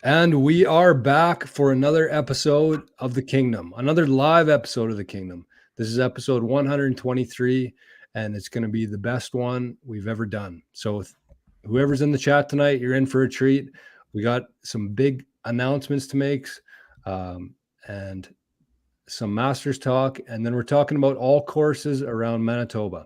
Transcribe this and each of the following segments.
And we are back for another episode of the Kingdom, another live episode of the Kingdom. This is episode 123, and it's going to be the best one we've ever done. So, whoever's in the chat tonight, you're in for a treat. We got some big announcements to make and some Masters talk, and then we're talking about all courses around Manitoba.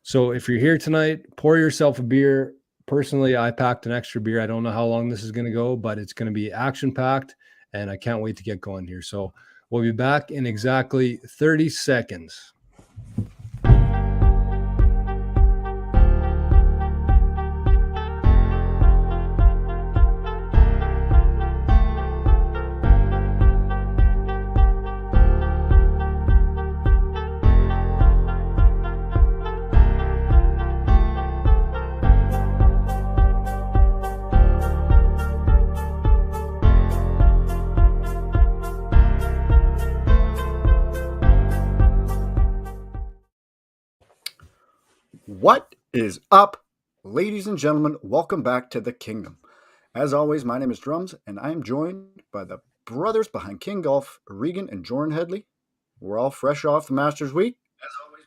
So, if you're here tonight, pour yourself a beer. Personally, I packed an extra beer. I don't know how long this is going to go, but it's going to be action-packed, and I can't wait to get going here. So we'll be back in exactly 30 seconds. What is up, ladies and gentlemen? Welcome back to the Kingdom. As always, my name is Drums, and I am joined by the brothers behind King Golf, Regan and Jordan Headley. We're all fresh off the Masters week. As always,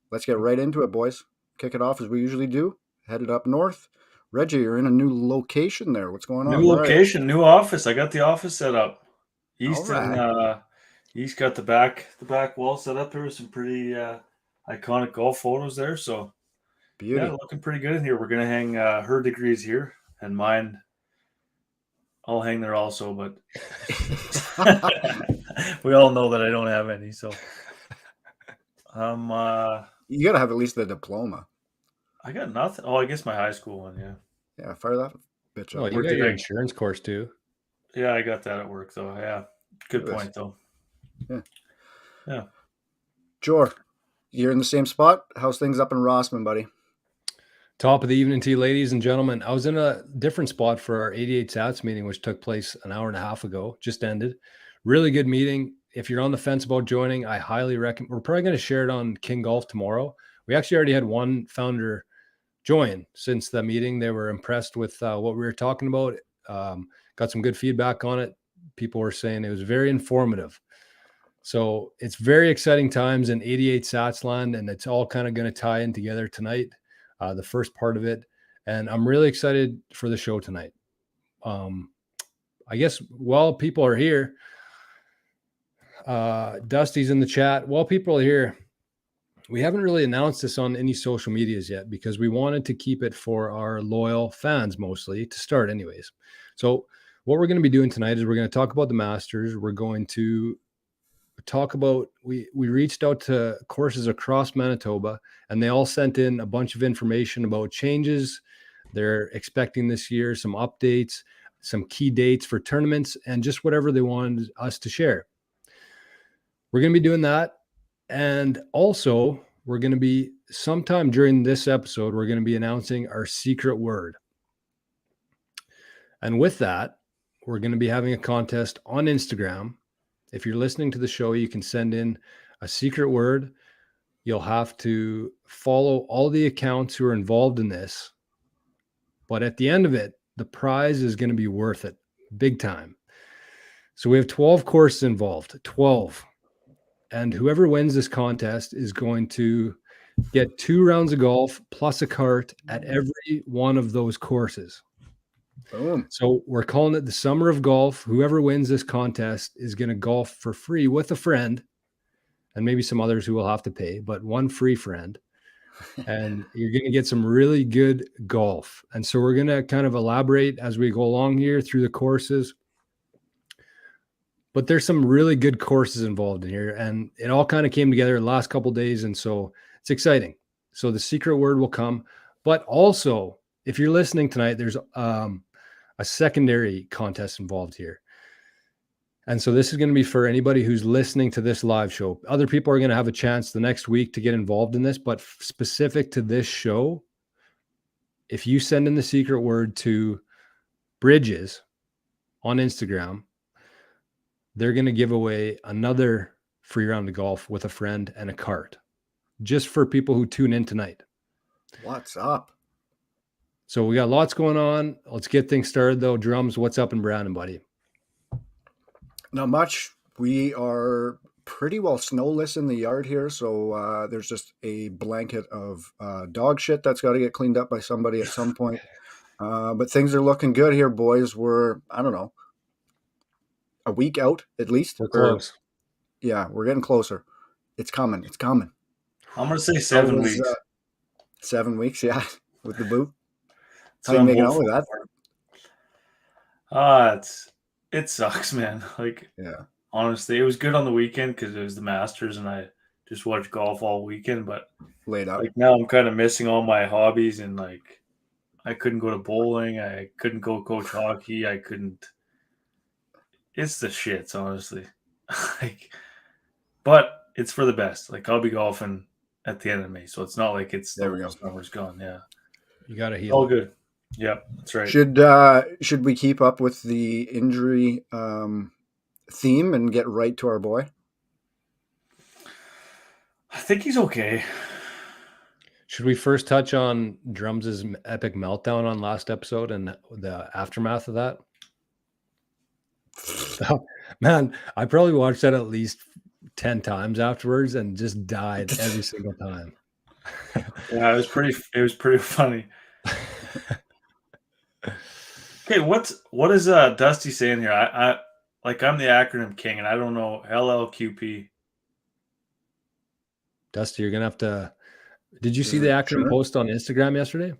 let's get right into it, boys. Kick it off as we usually do. Headed up north. Reggie, you're in a new location there. What's going on? New location, new office. I got the office set up. He's got the back wall set up. There was some pretty iconic golf photos there. So beauty. Yeah, looking pretty good in here. We're gonna hang her degrees here, and mine. I'll hang there also, but we all know that I don't have any. So you gotta have at least the diploma. I got nothing. Oh, I guess my high school one. Yeah, fire that bitch up. Oh, you got your insurance course too. Yeah, I got that at work though. Yeah, good point though. Yeah. Jor, you're in the same spot. How's things up in Rossman, buddy? Top of the evening to you, ladies and gentlemen. I was in a different spot for our 88 Sats meeting, which took place an hour and a half ago, just ended. Really good meeting. If you're on the fence about joining, I highly recommend. We're probably going to share it on King Golf tomorrow. We actually already had one founder join since the meeting. They were impressed with what we were talking about. Got some good feedback on it. People were saying it was very informative. So it's very exciting times in 88 Sats land, and it's all kind of going to tie in together tonight. The first part of it, and I'm really excited for the show tonight. I guess while people are here, Dusty's in the chat. While people are here, we haven't really announced this on any social medias yet because we wanted to keep it for our loyal fans mostly to start anyways. So what we're going to be doing tonight is we're going to talk about the Masters. We're going to talk about, we reached out to courses across Manitoba, and they all sent in a bunch of information about changes they're expecting this year, some updates, some key dates for tournaments, and just whatever they wanted us to share. We're going to be doing that. And also, we're going to be, sometime during this episode, we're going to be announcing our secret word. And with that, we're going to be having a contest on Instagram. If you're listening to the show, you can send in a secret word. You'll have to follow all the accounts who are involved in this. But at the end of it, the prize is going to be worth it, big time. So we have 12 courses involved, 12. And whoever wins this contest is going to get 2 rounds of golf plus a cart at every one of those courses. Boom. So we're calling it the Summer of Golf. Whoever wins this contest is going to golf for free with a friend, and maybe some others who will have to pay, but one free friend. And you're going to get some really good golf. And so we're going to kind of elaborate as we go along here through the courses. But there's some really good courses involved in here, and it all kind of came together the last couple of days, and so it's exciting. So the secret word will come. But also, if you're listening tonight, there's a secondary contest involved here. And so this is going to be for anybody who's listening to this live show. Other people are going to have a chance the next week to get involved in this, but specific to this show, if you send in the secret word to Bridges on Instagram, they're going to give away another free round of golf with a friend and a cart, just for people who tune in tonight. What's up? So we got lots going on. Let's get things started, though. Drums, what's up in Brandon, buddy? Not much. We are pretty well snowless in the yard here, so there's just a blanket of dog shit that's got to get cleaned up by somebody at some point. But things are looking good here, boys. We're, I don't know, a week out at least. We're close. Yeah, we're getting closer. It's coming. It's coming. I'm going to say 7 weeks. 7 weeks, yeah, with the boot. So How you making out with that? It sucks, man. Like, Yeah, honestly, it was good on the weekend because it was the Masters and I just watched golf all weekend. But laid out. like now I'm kind of missing all my hobbies and like I couldn't go to bowling. I couldn't go coach hockey. I couldn't. It's the shits, honestly. Like, but it's for the best. Like I'll be golfing at the end of May, so it's not like it's There we go. Summer's gone. Yeah, You got to heal. all good. Yep, that's right. Should we keep up with the injury theme and get right to our boy? I think he's okay. Should we first touch on Drums' epic meltdown on last episode and the aftermath of that? Man, I probably watched that at least 10 times afterwards and just died every single time. Yeah, it was pretty funny. Okay, what is Dusty saying here? I'm the acronym king and I don't know LLQP. Dusty, you're gonna have to. Did you see the acronym post on Instagram yesterday?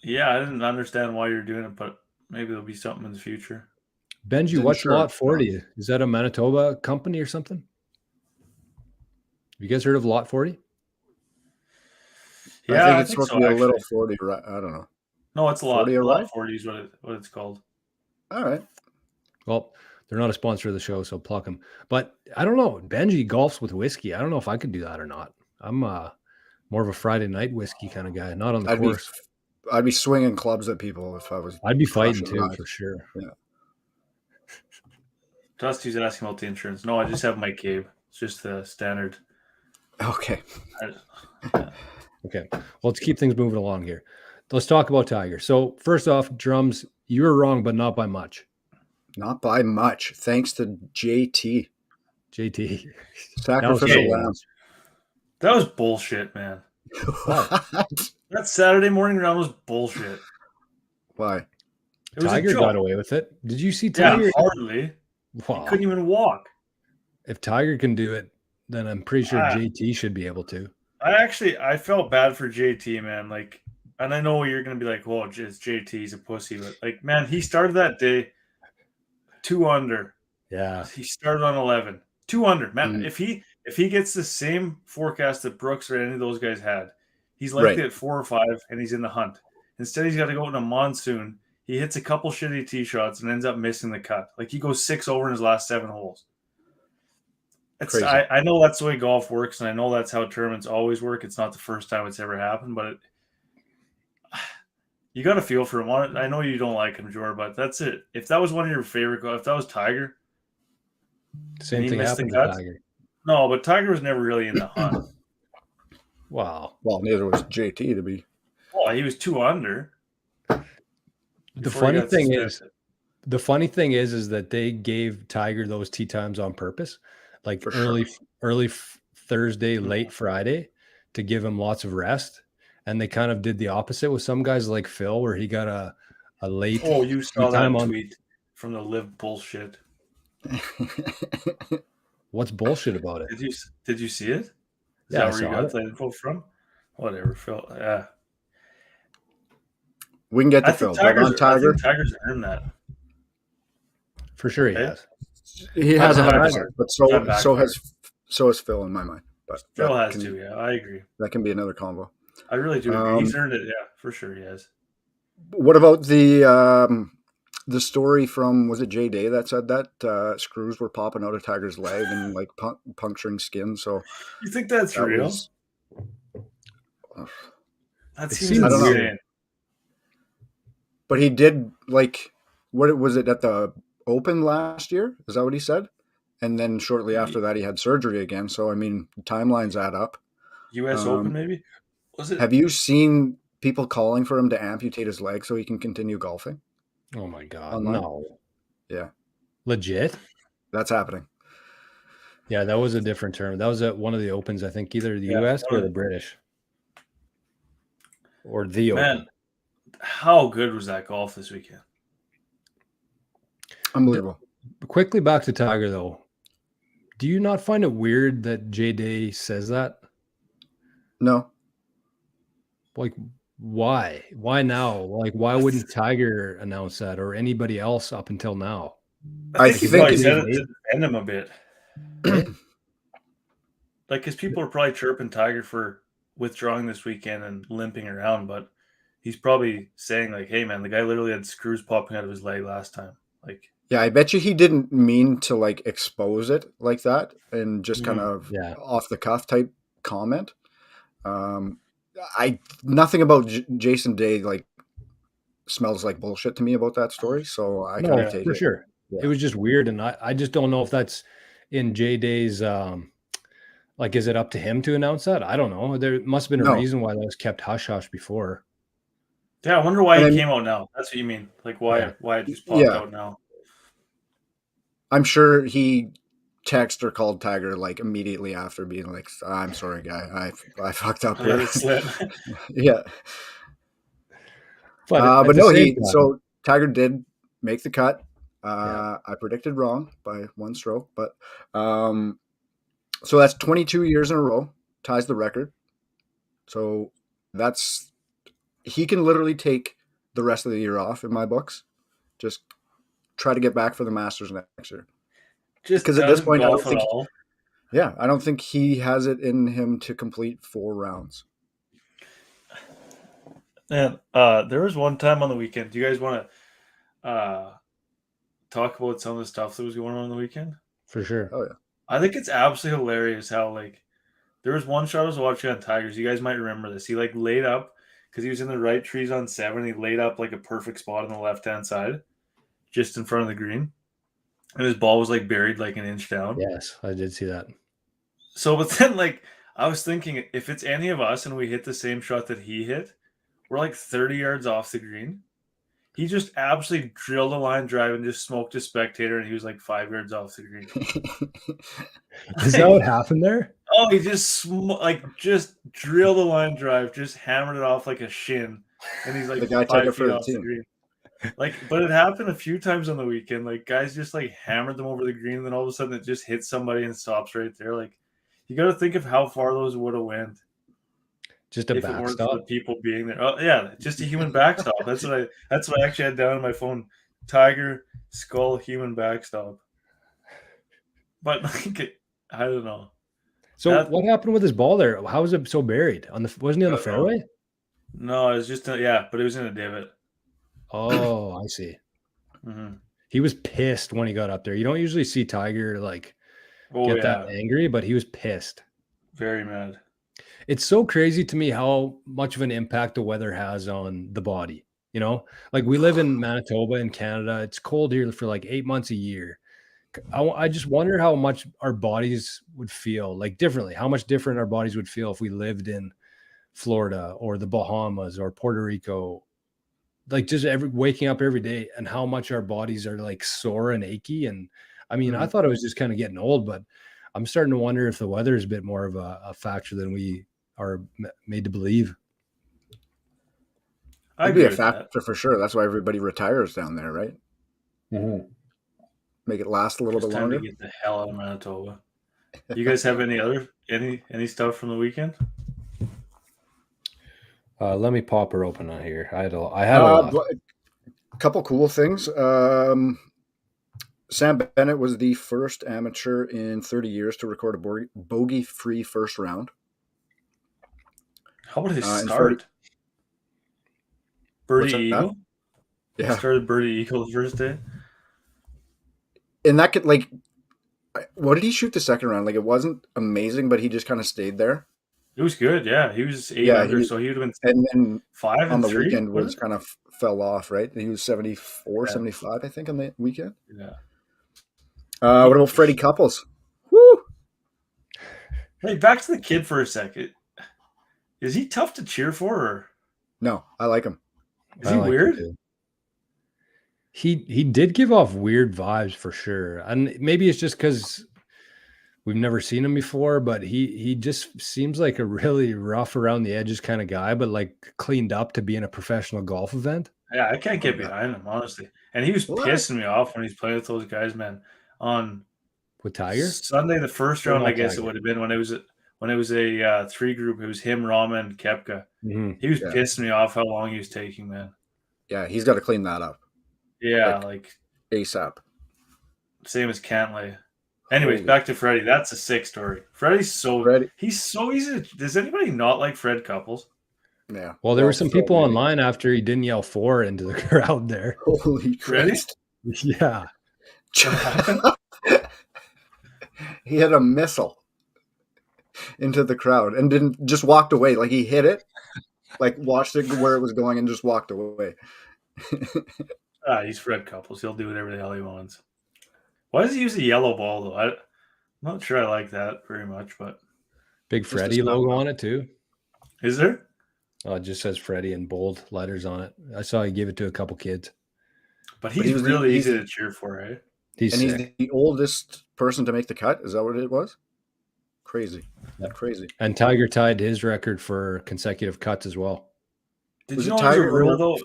Yeah, I didn't understand why you're doing it, but maybe there'll be something in the future. Benji, what's Lot 40? Is that a Manitoba company or something? Have you guys heard of Lot 40? Yeah, I think it's supposed to be a little 40. I don't know. No, it's a lot. Lot 40 is what it's called. All right. Well, they're not a sponsor of the show, so pluck them. But I don't know. Benji golfs with whiskey. I don't know if I could do that or not. I'm more of a Friday night whiskey kind of guy, not on the course. I'd be swinging clubs at people if I was. I'd be fighting too, for sure. Yeah. Dusty's asking about the insurance. No, I just have my Cabe. It's just the standard. Okay. Okay. Well, let's keep things moving along here. Let's talk about Tiger. So first off, Drums, you were wrong, but not by much. Not by much. Thanks to JT. JT. Sacrificial lamb. That was bullshit, man. That Saturday morning round was bullshit. Why? Tiger got away with it. Did you see Tiger? Yeah, hardly. Wow. He couldn't even walk. If Tiger can do it, then I'm pretty sure JT should be able to. I felt bad for JT, man. Like, and I know you're going to be like, well, it's JT, he's a pussy. But, like, man, he started that day 2 under. Yeah. He started on 11. 2 under. Man, if he gets the same forecast that Brooks or any of those guys had, he's likely at 4 or 5, and he's in the hunt. Instead, he's got to go in a monsoon. He hits a couple shitty tee shots and ends up missing the cut. Like, he goes 6 over in his last 7 holes. I know that's the way golf works, and I know that's how tournaments always work. It's not the first time it's ever happened, but you got to feel for him. I know you don't like him, Jor, but that's it. If that was one of your favorite golf, if that was Tiger, same thing happened to Tiger. No, but Tiger was never really in the hunt. Wow. Well, neither was JT to be. Well, he was 2 under. The funny thing is that they gave Tiger those tee times on purpose, like early Thursday, late Friday, to give him lots of rest. And they kind of did the opposite with some guys like Phil, where he got a late. Oh, you saw that tweet from the Live bullshit. What's bullshit about it? Did you see it? Is that where you got that info from? Whatever, Phil. Yeah. We can get to Phil. But on Tiger, I think Tiger's earned that. For sure he has. He has 100%, but so has Phil in my mind. But Phil has too, yeah. I agree. That can be another combo. I really do agree. He's earned it, yeah, for sure he has. What about the story from, was it Jay Day that said that screws were popping out of Tiger's leg and like puncturing skin? So you think that's real? That seems insane. But he did, like, what was it, at the Open last year? Is that what he said? And then shortly after that, he had surgery again. So, I mean, timelines add up. U.S. Open, maybe? Was it? Have you seen people calling for him to amputate his leg so he can continue golfing. Oh my God. Online? No. Yeah, Legit? that's happening. Yeah, that was a different term. That was at one of the opens, I think, either the Yeah, US one or of the the- British. Or the Man, Open. how good was that golf this weekend? Unbelievable. Quickly back to Tiger, though. Do you not find it weird that J Day says that? No, Like, why? Why now? Like, why wouldn't Tiger announce that or anybody else up until now? I think I he think probably it- said it to defend him a bit. Eh? Like, because people are probably chirping Tiger for withdrawing this weekend and limping around, but he's probably saying, like, hey, man, the guy literally had screws popping out of his leg last time. Like, yeah, I bet you he didn't mean to like expose it like that and just kind of Yeah. off the cuff type comment. I nothing about Jason Day like smells like bullshit to me about that story, so I kind No, of take for it. sure. Yeah. It was just weird. And I just don't know if that's in J Day's, like, is it up to him to announce that? I don't know. There must have been a No. reason why that was kept hush hush before. yeah, I wonder why And he I mean- came out now. That's what you mean. Like, why Yeah. why it just popped Yeah. out now. I'm sure he texted or called Tiger like immediately after being like, "I'm sorry, guy, I fucked up I let here." it slip. Yeah, But at but the no, same time, so Tiger did make the cut. Yeah. I predicted wrong by one stroke, but so that's 22 years in a row, ties the record. So that's he can literally take the rest of the year off in my books. Just try to get back for the Masters next year. Just Because at this doesn't point, I don't golf at think all. Yeah, I don't think he has it in him to complete 4 rounds. And there was one time on the weekend. Do you guys want to talk about some of the stuff that was going on the weekend? for sure. Oh yeah. I think it's absolutely hilarious how like there was one shot I was watching on Tigers. You guys might remember this. He like laid up because he was in the right trees on 7. He laid up like a perfect spot on the left-hand side, just in front of the green, and his ball was like buried like an inch down. Yes, I did see that. So, but then like I was thinking, if it's any of us and we hit the same shot that he hit, we're like 30 yards off the green. He just absolutely drilled a line drive and just smoked a spectator, and he was like 5 yards off the green. Is that what happened there? Oh, he just just drilled a line drive, just hammered it off like a shin, and he's like The guy took 5 it for feet the off the team. green. Like, but it happened a few times on the weekend. Like, guys just like hammered them over the green, and then all of a sudden it just hits somebody and stops right there. Like, you got to think of how far those would have went Just a if it weren't for the backstop. people being there. Oh yeah, just a human backstop. That's what I actually had down on my phone. Tiger skull human backstop. But like, I don't know. So That- what happened with his ball there? How was it so buried? Wasn't he on the I don't know. fairway? No, it was just yeah, but it was in a divot. Oh, I see. Mm-hmm. He was pissed when he got up there. You don't usually see Tiger like Oh get yeah, that angry, but he was pissed. very mad. It's so crazy to me how much of an impact the weather has on the body. You know, like we live in Manitoba in Canada. It's cold here for like 8 months a year. I just wonder how much our bodies would feel like differently, how much different our bodies would feel if we lived in Florida or the Bahamas or Puerto Rico, like just waking up every day and how much our bodies are like sore and achy. And I mean, I thought it was just kind of getting old, but I'm starting to wonder if the weather is a bit more of a factor than we are made to believe. I It'd be agree a with that. factor for sure. That's why everybody retires down there, right? Make it last a little It's bit time longer. to get the hell out of Manitoba. You guys have any stuff from the weekend? Let me pop her open on here. I had a lot. A couple cool things. Sam Bennett was the first amateur in 30 years to record a bogey-free first round. How about his and start? Birdie What's that? Eagle? Yeah, Started Birdie Eagle the first day. and that could like, what did he shoot the second round? Like it wasn't amazing, but he just kind of stayed there. It was good, yeah. He was 8 Yeah, under, he- so he would have been And then 5 on and the 3. weekend was was it? kind of fell off, right? He was 74, Yeah. 75, I think, on the weekend. Yeah. What about Freddie Couples? Woo! Hey, back to the kid for a second. Is he tough to cheer for? Or? No, I like him. Is he like him weird? too. He did give off weird vibes for sure, and maybe it's just because we've never seen him before. But he just seems like a really rough around the edges kind of guy, but like cleaned up to be in a professional golf event Yeah, I can't get Yeah. behind him, honestly. And he was What? pissing me off when he's playing with those guys, man. On with Tiger. Sunday, the first Or round, not I guess it Tiger. would have been when it was a three group. It was him, Ramen, and Kepka. Mhm. He was Yeah. pissing me off how long he was taking, man. Yeah, he's got to clean that up Yeah, Like- like ASAP. same as Cantlay. Anyways, Holy- back to Freddie. That's a sick story. Freddie's Freddie. he's so easy. Does anybody not like Fred Couples? Yeah. Well, there were some so people many. online after he didn't yell four into the crowd there. Holy Freddie? Christ. Yeah. What happened? He hit a missile into the crowd and didn't just walked away. Like he hit it, like watched it where it was going and just walked away. He's Fred Couples. He'll do whatever the hell he wants. Why does he use a yellow ball though? I'm not sure I like that very much, but Big Just Freddie a snub logo ball. on it too. is there? Oh, it just says Freddie in bold letters on it. I saw he give it to a couple kids. But he he's was really he's- easy to cheer for, eh? He's And sick. he's the oldest person to make the cut. Is that what it was? Crazy. Yeah. Crazy. And Tiger tied his record for consecutive cuts as well. Did Was you it know there's a Tiger rule or- though?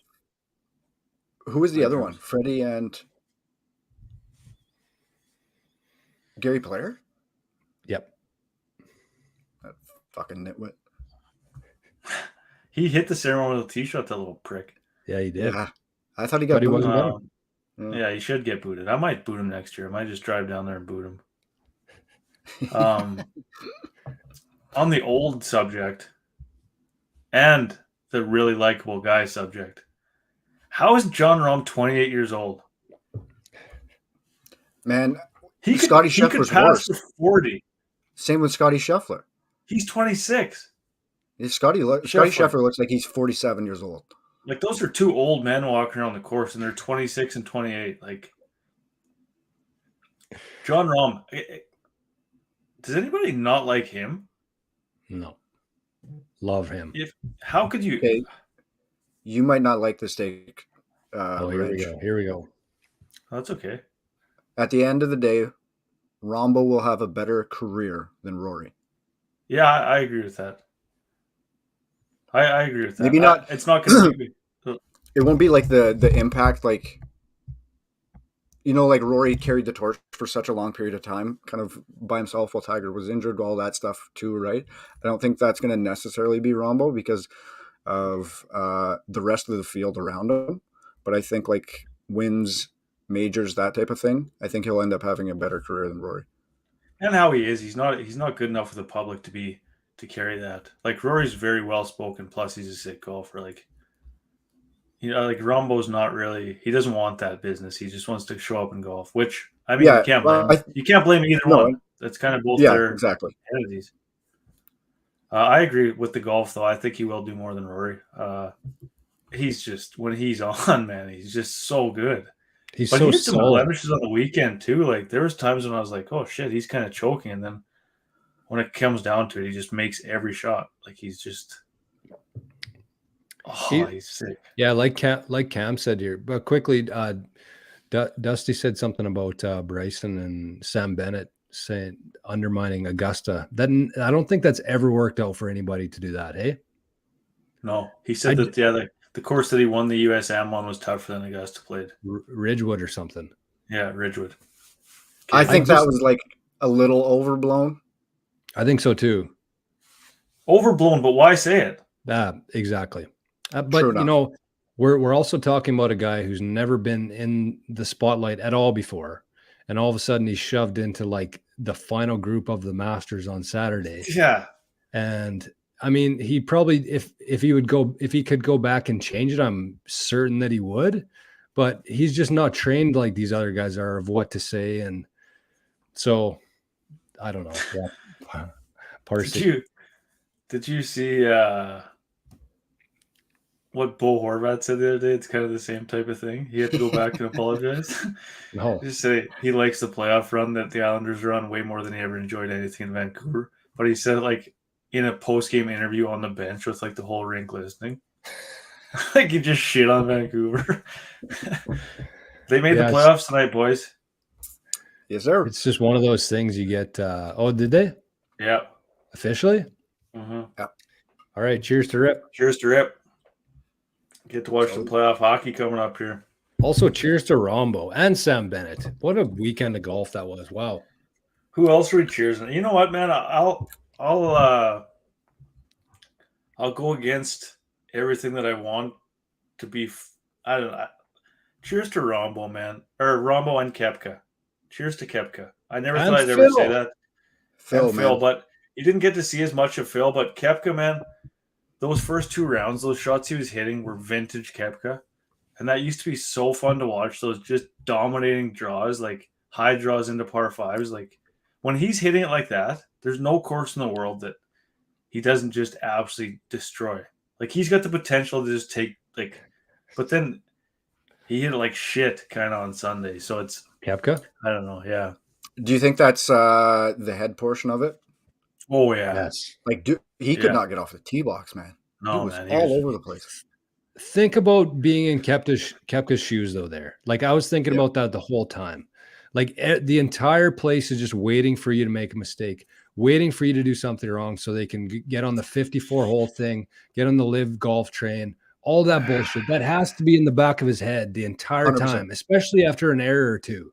Who was the I other don't one? know. Freddie and Gary Player? Yep. That fucking nitwit. He hit the ceremonial tee shot, that little prick. Yeah, he did. Yeah. I thought he got But he booed. wasn't better. Yeah, he should get booted. I might boot him next year. I might just drive down there and boot him. On the old subject and the really likable guy subject, how is John Rahm 28 years old? Man, He could, Scotty he could Scheffler's pass worse. for 40. same with Scotty Scheffler. He's 26. Scotty Scheffler. Scheffler looks like he's 47 years old. Like, those are two old men walking around the course, and they're 26 and 28. Like, John Rahm, does anybody not like him? No. Love him. How could you? Okay. You might not like this take. Oh, here we Reg. go. Here we go. That's okay. At the end of the day, Rombo will have a better career than Rory. Yeah, I agree with that. I agree with that. Maybe not- It's not going to be. It won't be like the impact, like, you know, like Rory carried the torch for such a long period of time, kind of by himself while Tiger was injured, all that stuff too, right? I don't think that's going to necessarily be Rombo because of the rest of the field around him. But I think like wins, majors, that type of thing, I think he'll end up having a better career than Rory. And how he is, he's not good enough for the public to carry that. Like, Rory's very well spoken. Plus, he's a sick golfer. Like, you know, like Rombo's not really. He doesn't want that business. He just wants to show up and golf. Which, I mean, Yeah, you can't blame. well, you can't blame either No, one. That's kind of both Yeah, their exactly. entities. I agree with the golf, though. I think he will do more than Rory. He's just, when he's on, man, he's just so good. He's But so he had some solid. blemishes on the weekend too. Like, there was times when I was like, "Oh shit, he's kind of choking," and then when it comes down to it, he just makes every shot. Like, he's just, he's sick. Yeah, like Cam said here. But quickly, Dusty said something about Bryson and Sam Bennett saying undermining Augusta. Then I don't think that's ever worked out for anybody to do that. Hey, No, he said that the course that he won the USM on was tougher than Augusta played. Ridgewood or something. Yeah, Ridgewood. I think that just- was like a little overblown. I think so too. Overblown, but why say it? Exactly. But True you enough. know, we're also talking about a guy who's never been in the spotlight at all before, and all of a sudden he's shoved into like the final group of the Masters on Saturday. Yeah, And I mean, he probably if he could go back and change it, I'm certain that he would. But he's just not trained like these other guys are of what to say, and so I don't know. Yeah, Parsi. Did you see what Bo Horvath said the other day? It's kind of the same type of thing. He had to go back and apologize. No, Just say he likes the playoff run that the Islanders run way more than he ever enjoyed anything in Vancouver. But he said, like, in a post-game interview on the bench with like the whole rink listening, Like you just shit on Vancouver. They made the Yeah, playoffs tonight, boys. Yes, sir. it's just one of those things you get. Oh, did they Yeah. officially? Mm-hmm. All right. Cheers to Rip. Cheers to Rip. Get to watch some So- playoff hockey coming up here. Also, cheers to Rombo and Sam Bennett. What a weekend of golf that was. Wow. Who else are we cheersing? You know what, man? I'll go against everything that I want to be. I don't know. Cheers to Rombo, man, or Rombo and Kepka. Cheers to Kepka. I never And thought I'd ever say Phil. that. Phil, And Phil, man. but you didn't get to see as much of Phil. But Kepka, man, those first 2 rounds, those shots he was hitting were vintage Kepka, and that used to be so fun to watch. Those just dominating draws, like high draws into par fives. Like when he's hitting it like that, there's no course in the world that he doesn't just absolutely destroy. Like he's got the potential to just take but then he hit it like shit kind of on Sunday. So it's Kepka? I don't know. Yeah. Do you think that's the head portion of it? Oh yeah. Yes. Like, he could not get off the tee box, man. No, he was man. all over the place. Think about being in Kepka's shoes, though, there. Like, I was thinking Yeah. about that the whole time. Like, the entire place is just waiting for you to make a mistake, waiting for you to do something wrong so they can get on the 54-hole thing, get on the live golf train, all that bullshit. That has to be in the back of his head the entire 100%. time, especially after an error or two.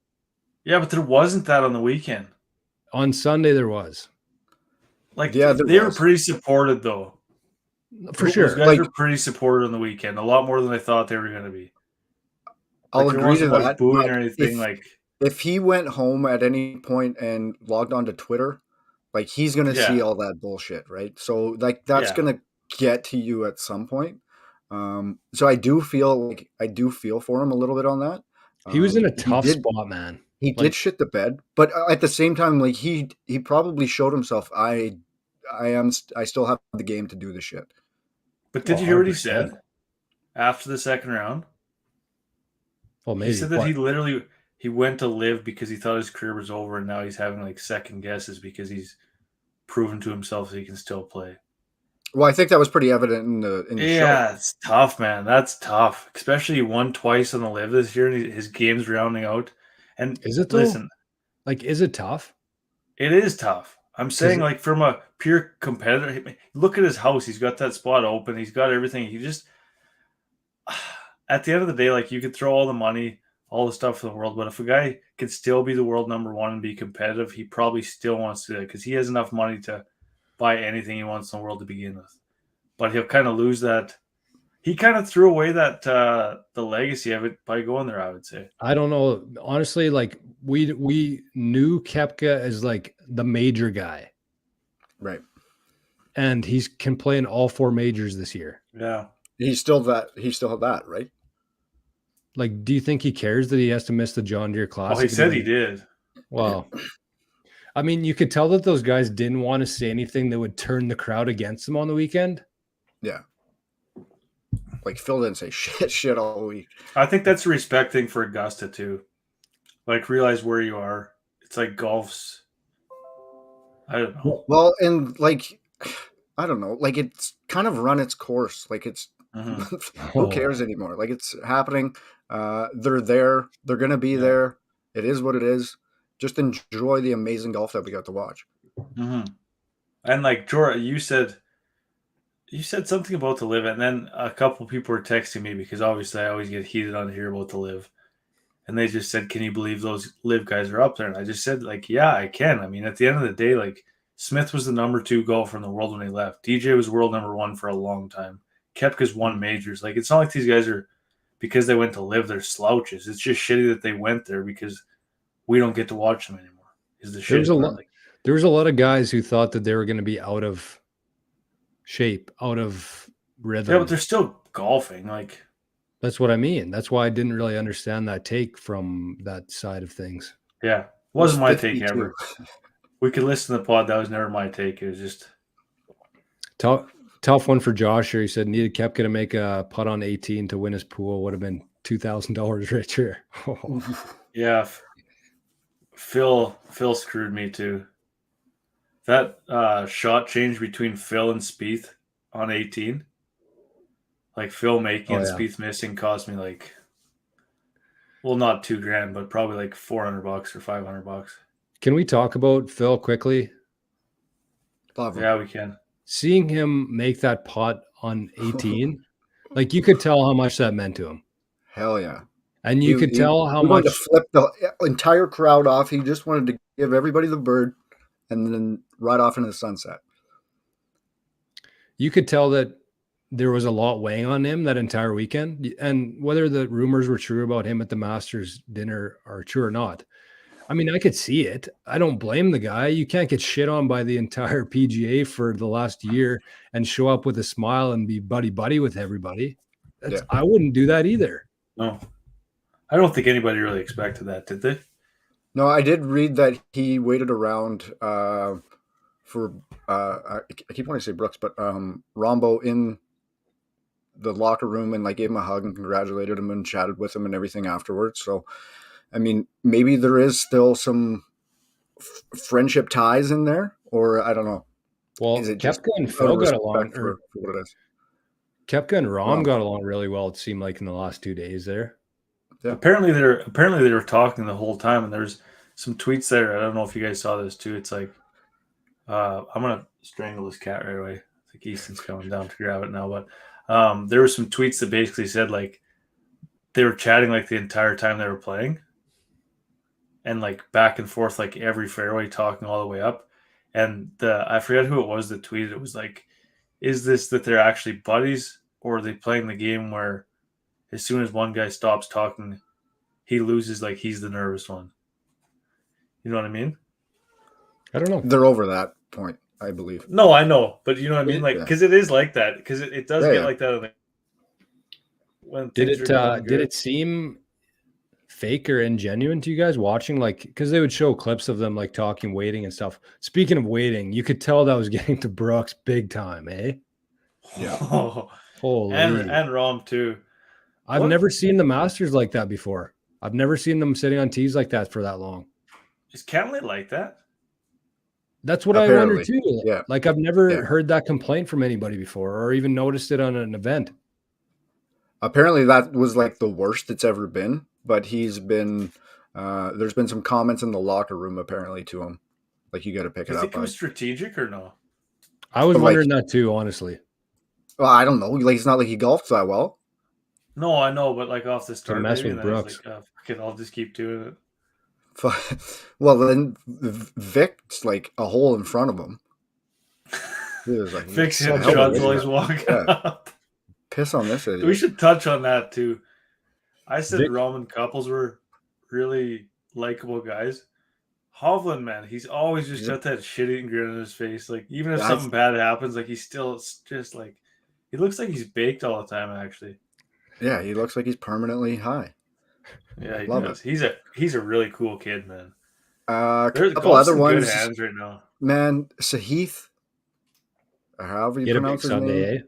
Yeah, but there wasn't that on the weekend. On Sunday, there was. Like Yeah, they were was. pretty supported though. For Those sure. guys Like- were pretty supported on the weekend, a lot more than I thought they were going to be. I'll Like, there agree to wasn't much that. booing but or anything. Like, if he went home at any point and logged onto Twitter, like he's gonna see Yeah. all that bullshit, right? So like that's Yeah. gonna get to you at some point. So I do feel for him a little bit on that. He was in a He tough did- spot, man. He Like- did shit the bed, but at the same time, like he probably showed himself. I still have the game to do the shit. but did Oh, you hear what he 100%. said after the second round? Well, maybe. He said that What? he went to live because he thought his career was over, and now he's having like second guesses because he's proven to himself that he can still play. Well, I think that was pretty evident in the show. Yeah, it's tough, man. That's tough. Especially he won twice on the live this year, and his game's rounding out. And Is it though? listen, Like, is it tough? it is tough. I'm saying, like, from a pure competitor, look at his house. He's got that spot open. He's got everything. He just, at the end of the day, like, you could throw all the money, all the stuff in the world, but if a guy could still be the world number one and be competitive, he probably still wants to do that because he has enough money to buy anything he wants in the world to begin with. But he'll kind of lose that. He kind of threw away that the legacy of it by going there, I would say. I don't know. Honestly, like we knew Kepka as like the major guy, Right. and he's can play in all 4 majors this year. Yeah. He's still that, right? Like, do you think he cares that he has to miss the John Deere Classic? Oh, he said he did. Well, I mean, you could tell that those guys didn't want to say anything that would turn the crowd against them on the weekend. Yeah. Like Phil didn't say shit all week. I think that's a respect thing for Augusta too. Like, realize where you are. It's like golf's. I don't know. Well, and like, I don't know. Like it's kind of run its course. Like it's Mhm. who cares anymore? Like it's happening. They're there. They're gonna be there. It is what it is. Just enjoy the amazing golf that we got to watch. Mm-hmm. And like Jorah, you said something about the live, and then a couple people were texting me because obviously I always get heated on here about the live, and they just said, "Can you believe those live guys are up there?" And I just said, like, yeah, I can. I mean, at the end of the day, like Smith was the number 2 golfer in the world when he left. DJ was world number 1 for a long time. Kepka's won majors. Like, it's not like these guys are because they went to live, they're slouches. It's just shitty that they went there because we don't get to watch them anymore. Is the shit? There was a lot of guys who thought that they were going to be out of shape, out of rhythm. Yeah, but they're still golfing. Like, that's what I mean. That's why I didn't really understand that take from that side of things. yeah, wasn't my 52. take ever. We could listen to the pod. That was never my take. It was just Tough one for Josh here. He said needed Kepka to make a putt on 18 to win his pool. Would have been $2,000 richer. yeah. Phil screwed me too. That shot change between Phil and Spieth on 18. like filmmaking Oh, and yeah. Spieth missing cost me like, well, not $2,000, but probably like $400 or $500. Can we talk about Phil quickly? Love him. Yeah, we can. Seeing him make that putt on 18, like you could tell how much that meant to him. Hell yeah. And you could tell how he wanted much to flip the entire crowd off. He just wanted to give everybody the bird and then ride off into the sunset. you could tell that there was a lot weighing on him that entire weekend. And whether the rumors were true about him at the Masters dinner are true or not, I mean, I could see it. I don't blame the guy. You can't get shit on by the entire PGA for the last year and show up with a smile and be buddy-buddy with everybody. I wouldn't do that either. No. I don't think anybody really expected that, did they? No, I did read that he waited around for I keep wanting to say Brooks, but Rombo in the locker room and like gave him a hug and congratulated him and chatted with him and everything afterwards. So, I mean, maybe there is still some friendship ties in there, or I don't know. Well, Is it just Koepka and Phil got along, for what it is? Koepka and Rom got along really well. It seemed like in the last 2 days there. Yeah. Apparently they were talking the whole time, and there's some tweets there. I don't know if you guys saw this too. It's like, I'm gonna strangle this cat right away. I think Easton's coming down to grab it now, but there were some tweets that basically said like they were chatting like the entire time they were playing, and like back and forth like every fairway, talking all the way up. And I forget who it was that tweeted. It was like, is this that they're actually buddies, or are they playing the game where as soon as one guy stops talking, he loses, like he's the nervous one? You know what I mean? I don't know. They're over that point, I believe. No, I know, but you know what I mean? Like, because it is like that. Because it does get like that. When did it seem fake or ingenuine to you guys watching? Like, because they would show clips of them like talking, waiting and stuff. Speaking of waiting, you could tell that was getting to Brooks big time, eh? Yeah. Holy. And Rom too. I've never seen the Masters like that before. I've never seen them sitting on tees like that for that long. Is Cantley like that? That's what I wonder too. Yeah. Like I've never heard that complaint from anybody before or even noticed it on an event. Apparently that was like the worst it's ever been, but he's been there's been some comments in the locker room apparently to him. Like, you got to pick it up. Do you think it was strategic or no? I was wondering that too, honestly. Well, I don't know. Like, it's not like he golfs that well. No, I know, but like off the start, mess with Brooks. Like, okay, I'll just keep doing it. Well, then Vic's like a hole in front of him. He was like, Vic's hitting shots while he's walking up. Piss on this idiot. We should touch on that too. I said Roman couples were really likable guys. Hovland, man, he's always just got that shit-eating grin on his face. Like, even if something bad happens, like he's still just like, he looks like he's baked all the time. Actually, yeah, he looks like he's permanently high. Yeah, he does. He's a really cool kid, man. A couple other ones. Good hands right now, man. Sahith, however you pronounce his name,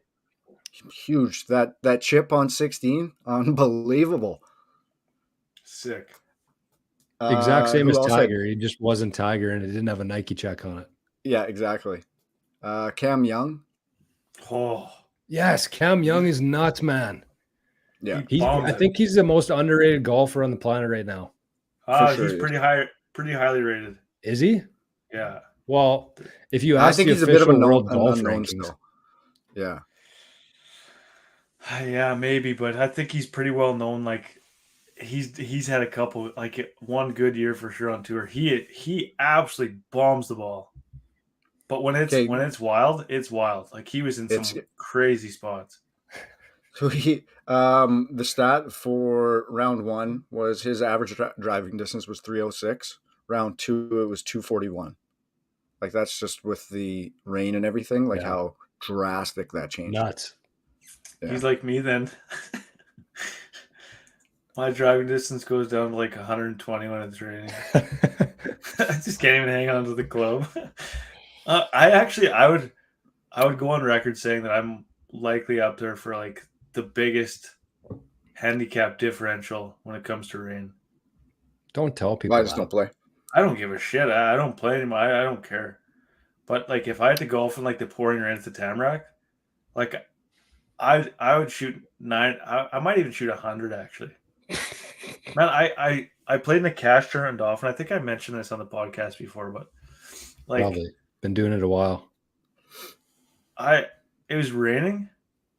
huge. That chip on 16, unbelievable. Sick. Exact same as Tiger. He just wasn't Tiger, and it didn't have a Nike check on it. Yeah, exactly. Cam Young. Oh, yes, Cam Young is nuts, man. Yeah, I think he's the most underrated golfer on the planet right now. He's pretty highly rated. Is he? Yeah. Well, if you ask the official world golf rankings, still. Yeah. Yeah, maybe, but I think he's pretty well known. Like, he's had a couple, like one good year for sure on tour. He absolutely bombs the ball, but when it's wild, it's wild. Like, he was in some crazy spots. So the stat for round one was his average driving distance was 306. Round two, it was 241. Like, that's just with the rain and everything. Like, how drastic that changed. Nuts. Yeah. He's like me then. My driving distance goes down to like 120 when it's raining. I just can't even hang on to the club. I would go on record saying that I'm likely up there for like the biggest handicap differential when it comes to rain. Don't tell people. I just don't play. I don't give a shit. I don't play anymore. I don't care. But like, if I had to golf in like the pouring rain at the Tamarack, like, I would shoot 9. I might even shoot 100 actually. Man, I played in the cash tournament Dolphin. I think I mentioned this on the podcast before, but like Probably been doing it a while. it was raining.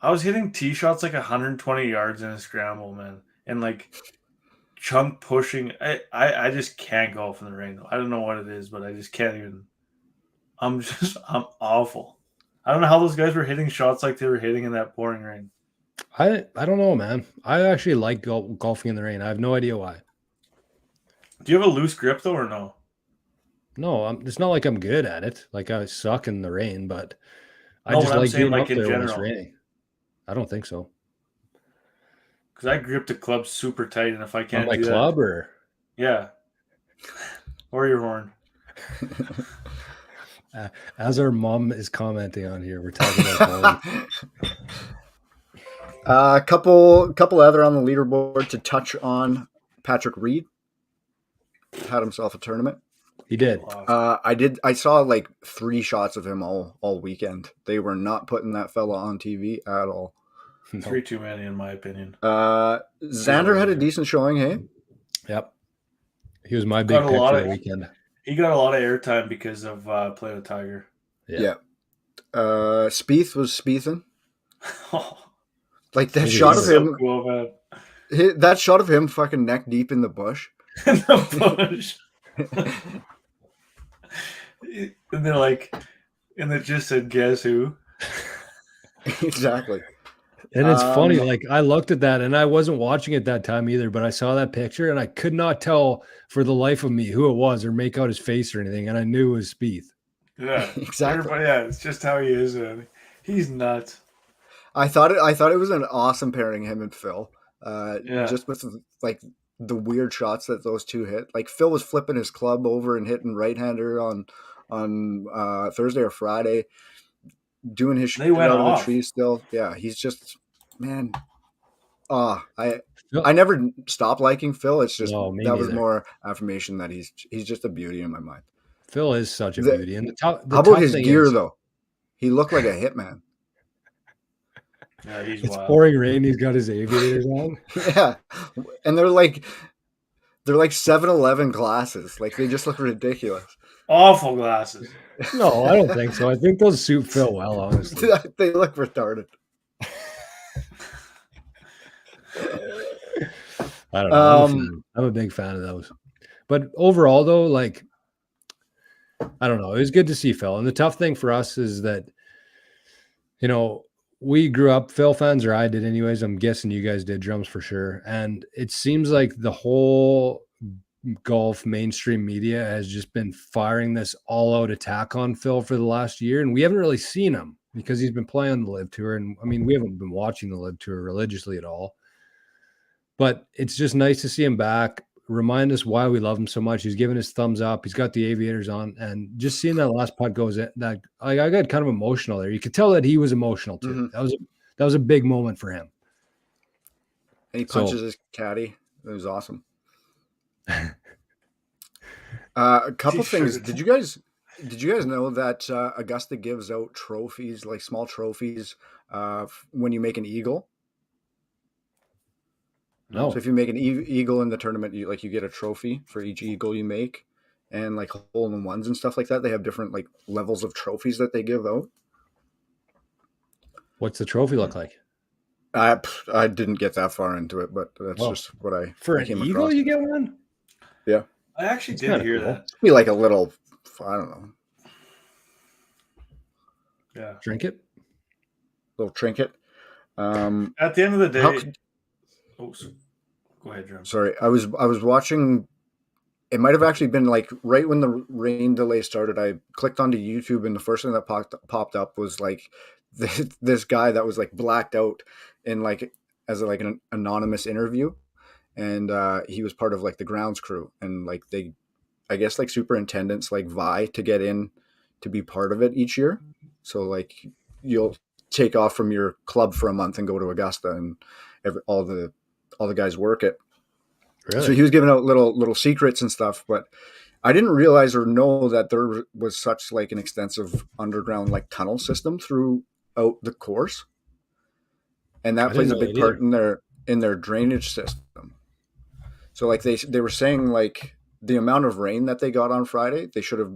I was hitting tee shots like 120 yards in a scramble, man, and like chunk pushing. I just can't golf in the rain. I don't know what it is, but I just can't even. I'm awful. I don't know how those guys were hitting shots like they were hitting in that pouring rain. I don't know, man. I actually like golfing in the rain. I have no idea why. Do you have a loose grip though, or no? No, it's not like I'm good at it. Like I suck in the rain, but I No, just but I'm like saying, being like, up in there when it's general. raining. I don't think so. Because I grip the club super tight, and if I On can't my do club that, or yeah, or your horn. as our mom is commenting on here, we're talking about A couple other on the leaderboard to touch on. Patrick Reed had himself a tournament. he did. I saw like 3 shots of him all weekend. They were not putting that fella on TV at all. No. 3 too many, in my opinion. Xander had a decent showing, hey? Yep. He was my big pick for the weekend. He got a lot of airtime because of playing with Tiger. Yeah. Spieth was Spiethin'. Oh, Like that He's shot of so him, cool, man. that shot of him fucking neck deep in the bush. In the bush. And they're like, and it just said, "Guess who?" Exactly. And it's funny, like I looked at that and I wasn't watching it that time either, but I saw that picture and I could not tell for the life of me who it was or make out his face or anything. And I knew it was Spieth. Yeah, Exactly. Everybody, yeah, it's just how he is, man. He's nuts. I thought it was an awesome pairing, him and Phil. Yeah. Just with like the weird shots that those two hit. Like Phil was flipping his club over and hitting right-hander on Thursday or Friday, doing his shit went out of the off. tree still. Yeah, he's just, man. I never stopped liking Phil. It's just No, me that was neither. more affirmation that he's just a beauty in my mind. Phil is such a beauty. And how about his gear though? He looked like a hitman. Yeah, he's It's wild. pouring rain. He's got his aviators on. Yeah, and they're like 7-Eleven glasses. Like they just look ridiculous. Awful glasses. No, I don't think so. I think those suit Phil well, honestly. They look retarded. I don't know. I'm a big fan of those. But overall, though, like, I don't know. It was good to see Phil. And the tough thing for us is that, you know, we grew up Phil fans, or I did anyways. I'm guessing you guys did, Drums, for sure. And it seems like the whole golf mainstream media has just been firing this all-out attack on Phil for the last year. And we haven't really seen him because he's been playing on the Live Tour. And, I mean, we haven't been watching the Live Tour religiously at all. But it's just nice to see him back. Remind us why we love him so much. He's giving his thumbs up. He's got the aviators on, and just seeing that last putt goes in, that I got kind of emotional there. You could tell that he was emotional too. Mm-hmm. That was a big moment for him. And he punches his caddy. It was awesome. A couple things. Did you guys know that Augusta gives out trophies, like small trophies, when you make an eagle? No. So if you make an eagle in the tournament, you get a trophy for each eagle you make, and like hole-in-ones and stuff like that. They have different like levels of trophies that they give out. What's the trophy look like? I didn't get that far into it, but that's just what I for I an came eagle across. You get one? Yeah, I actually did hear that. It'd be like a little, I don't know. Yeah, trinket. Little trinket. At the end of the day. Go ahead, Drum. Sorry, I was watching. It might have actually been like right when the rain delay started. I clicked onto YouTube, and the first thing that popped up was like this guy that was like blacked out in like as like an anonymous interview, and he was part of like the grounds crew, and like I guess like superintendents like vie to get in to be part of it each year. So like you'll take off from your club for a month and go to Augusta, and all the guys work it. Really? So he was giving out little secrets and stuff, but I didn't realize or know that there was such like an extensive underground like tunnel system throughout the course. and that I plays didn't a know big that part either. in their drainage system. So like they were saying, like the amount of rain that they got on Friday, they should have,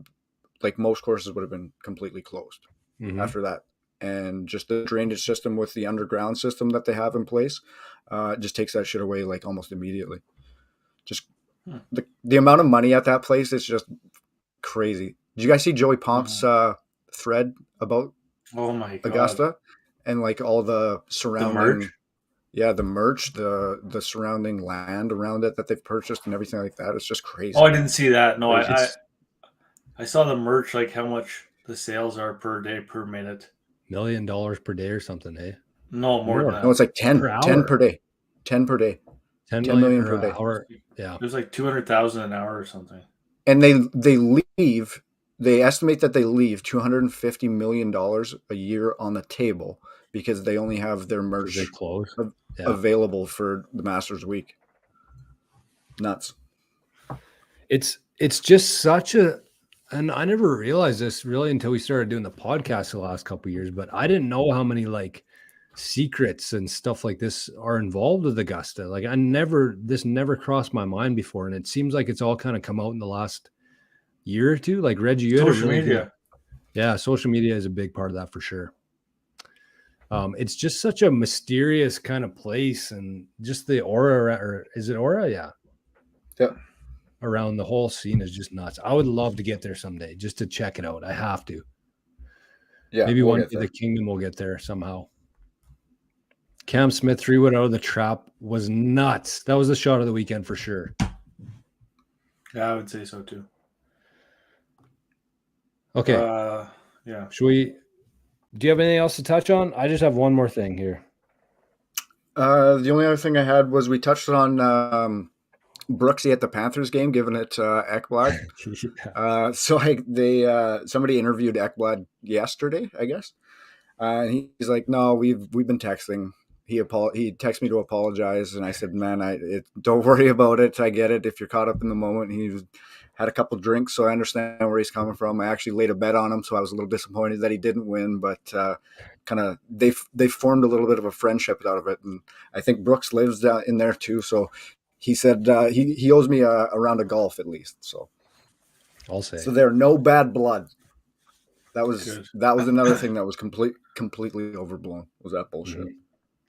like most courses would have been completely closed after that. And just the drainage system with the underground system that they have in place, just takes that shit away like almost immediately. Just the amount of money at that place is just crazy. Did you guys see Joey Pomp's thread about Oh my god. Augusta and like all the surrounding, merch? the merch, the surrounding land around it that they've purchased and everything like that? It's just crazy. Oh, I didn't see that. No, It's I saw the merch, like how much the sales are per day, per minute. $1 million per day or something, hey? No, more than More. that. No, it's like 10 Per 10 hour. per day. 10 per day. 10 10 million per per day. hour. Yeah. It was like 200,000 an hour or something. And they estimate that they leave $250 million a year on the table because they only have their merch They close. available for the Masters week. Nuts. It's just such a, and I never realized this really until we started doing the podcast the last couple of years, but I didn't know how many like secrets and stuff like this are involved with Augusta. Like this never crossed my mind before. And it seems like it's all kind of come out in the last year or two. Like Reggie, you had a Social really media. good, social media is a big part of that for sure. It's just such a mysterious kind of place, and just the aura, or is it aura? Yeah. Around the whole scene is just nuts. I would love to get there someday just to check it out. I have to. Yeah. Maybe one day the Kingdom will get there somehow. Cam Smith 3-wood out of the trap was nuts. That was the shot of the weekend for sure. Yeah, I would say so too. Okay. Yeah. Do you have anything else to touch on? I just have one more thing here. The only other thing I had was we touched on Brooksy at the Panthers game, giving it Ekblad. So somebody interviewed Ekblad yesterday, I guess. And he's like, "No, we've been texting. He texted me to apologize, and I said, man, don't worry about it. I get it. If you're caught up in the moment, had a couple drinks, so I understand where he's coming from. I actually laid a bet on him, so I was a little disappointed that he didn't win, but kind of they formed a little bit of a friendship out of it, and I think Brooks lives in there too. So he said he owes me a round of golf at least. So I'll say. So there, no bad blood. That was another thing that was completely overblown. Was that bullshit? Mm-hmm.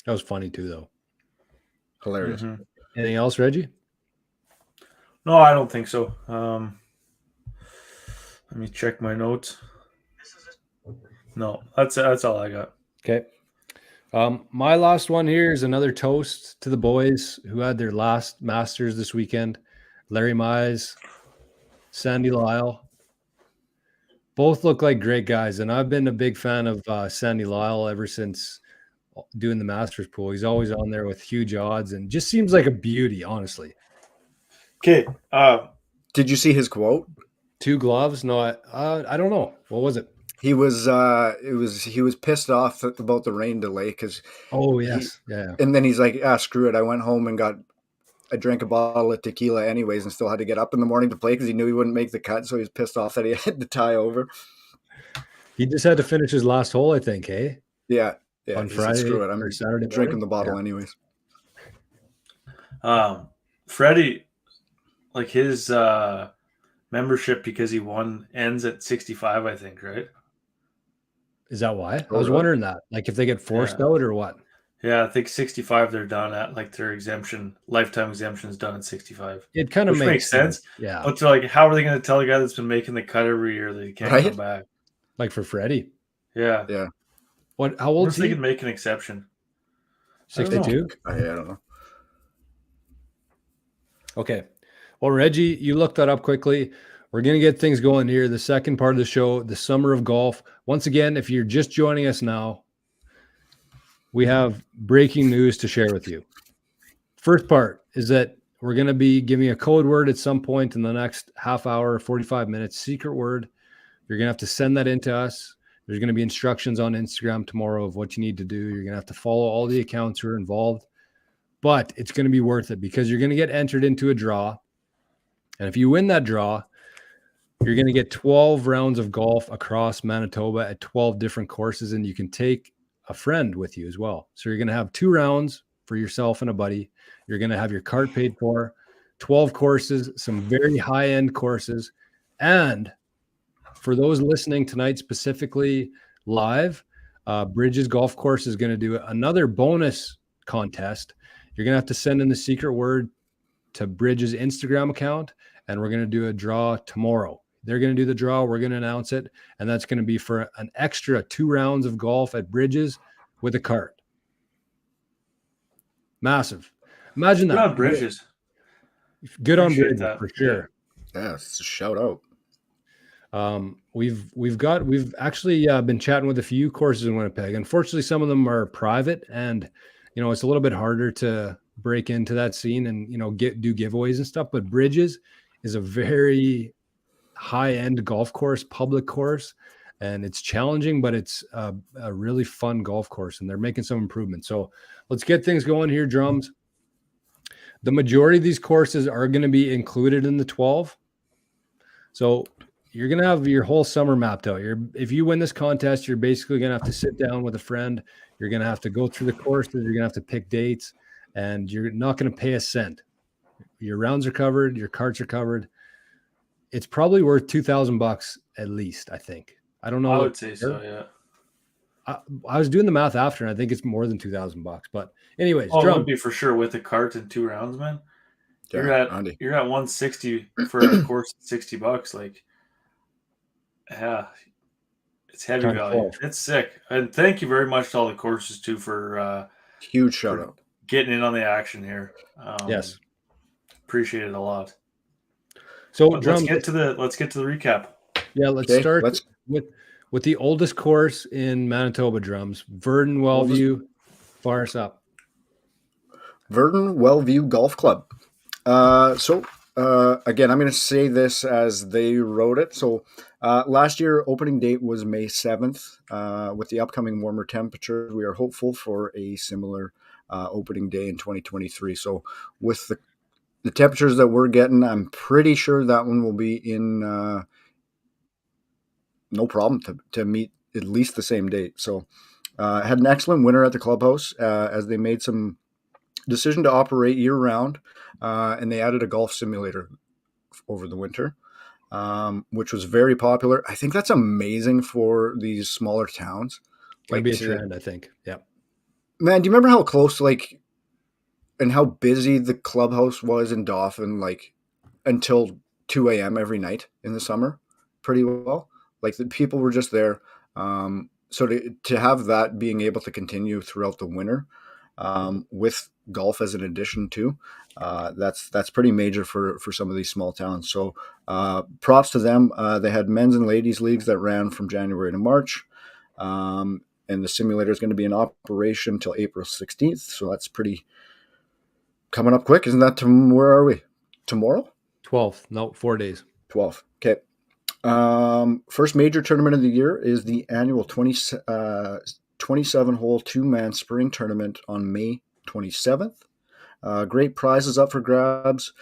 That was funny too, though. Hilarious. Mm-hmm. Anything else, Reggie? No, I don't think so. Let me check my notes. No, that's all I got. Okay. My last one here is another toast to the boys who had their last Masters this weekend. Larry Mize, Sandy Lyle. Both look like great guys, and I've been a big fan of Sandy Lyle ever since doing the Masters pool. He's always on there with huge odds and just seems like a beauty, honestly. Okay. Did you see his quote? 2 gloves? No, I don't know. What was it? He was pissed off about the rain delay because and then he's like, screw it. I went home and I drank a bottle of tequila anyways and still had to get up in the morning to play because he knew he wouldn't make the cut, so he was pissed off that he had to tie over. He just had to finish his last hole, I think, hey? Yeah. On Friday, screw it. I'm Saturday drinking the bottle anyways. Freddie, like his membership because he won ends at 65, I think, right? Is that why? I was wondering that. Like if they get forced out or what? Yeah, I think 65 they're done at, like their lifetime exemption is done at 65. It kind of makes sense. Yeah. But they're like, how are they going to tell a guy that's been making the cut every year that he can't come back? Like for Freddie. Yeah. Yeah. How old is he? They can make an exception. 62? I don't know. Okay. Well, Reggie, you looked that up quickly. We're going to get things going here. The second part of the show, the Summer of Golf. Once again, if you're just joining us now, we have breaking news to share with you. First part is that we're going to be giving a code word at some point in the next half hour, 45 minutes, secret word. You're going to have to send that in to us. There's going to be instructions on Instagram tomorrow of what you need to do. You're going to have to follow all the accounts who are involved, but it's going to be worth it because you're going to get entered into a draw. And if you win that draw, you're going to get 12 rounds of golf across Manitoba at 12 different courses, and you can take a friend with you as well. So you're going to have 2 rounds for yourself and a buddy. You're going to have your cart paid for, 12 courses, some very high-end courses. And for those listening tonight, specifically live, Bridges Golf Course is going to do another bonus contest. You're going to have to send in the secret word to Bridges' Instagram account, and we're going to do a draw tomorrow. They're going to do the draw. We're going to announce it, and that's going to be for an extra 2 rounds of golf at Bridges with a cart. Massive. Imagine Good that. on Bridges. Good on Appreciate Bridges that. for sure. Yeah, it's a shout out. We've actually been chatting with a few courses in Winnipeg. Unfortunately, some of them are private, and it's a little bit harder to break into that scene and do giveaways and stuff. But Bridges is a very high-end golf course, public course, and it's challenging, but it's a really fun golf course, and they're making some improvements. So let's get things going here, Drums. The majority of these courses are going to be included in the 12. So you're going to have your whole summer mapped out. If you win this contest, you're basically going to have to sit down with a friend. You're going to have to go through the courses. You're going to have to pick dates, and you're not going to pay a cent. Your rounds are covered. Your carts are covered. It's probably worth $2,000 at least, I think. I don't know. I would say so, yeah. I was doing the math after, and I think it's more than $2,000. But anyways, it would be for sure with the cart and 2 rounds, man. Yeah, you're at 160 for a course, $60. Like, yeah, it's heavy value. It's sick. And thank you very much to all the courses too for huge shout out getting in on the action here. Yes, appreciate it a lot. So let's get to the recap. Yeah, let's start with the oldest course in Manitoba, Drums. Verdon Wellview, fire us up. Verdon Wellview Golf Club. Again, I'm going to say this as they wrote it. So last year, opening date was May 7th. With the upcoming warmer temperatures, we are hopeful for a similar opening day in 2023. So with the temperatures that we're getting, I'm pretty sure that one will be in no problem to meet at least the same date. So had an excellent winter at the clubhouse as they made some decision to operate year round, and they added a golf simulator over the winter, which was very popular. I think that's amazing for these smaller towns. Gonna be a trend, I think. Yeah. Man, do you remember how close, and how busy the clubhouse was in Dauphin, until 2 a.m. every night in the summer? Pretty well. The people were just there. So to have that being able to continue throughout the winter, with golf as an addition too, that's pretty major for some of these small towns. So props to them. They had men's and ladies leagues that ran from January to March, and the simulator is going to be in operation till April 16th. So that's pretty coming up quick. Isn't that where are we? Tomorrow? 12th. No, 4 days. 12th. Okay. First major tournament of the year is the annual 27-hole 2-man spring tournament on May 27th. Great prizes up for grabs.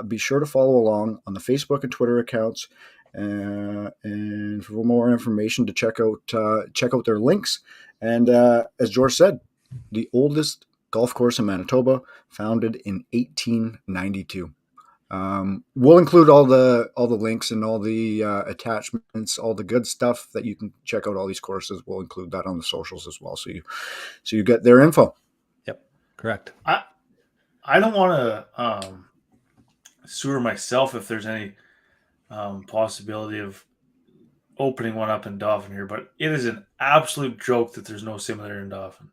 Be sure to follow along on the Facebook and Twitter accounts, and for more information to check out their links. And as George said, the oldest golf course in Manitoba, founded in 1892. We'll include all the links and all the attachments, all the good stuff that you can check out all these courses. We'll include that on the socials as well, so you get their info. Yep, correct. I don't want to sewer myself if there's any possibility of opening one up in Dauphin here, but it is an absolute joke that there's no simulator in Dauphin.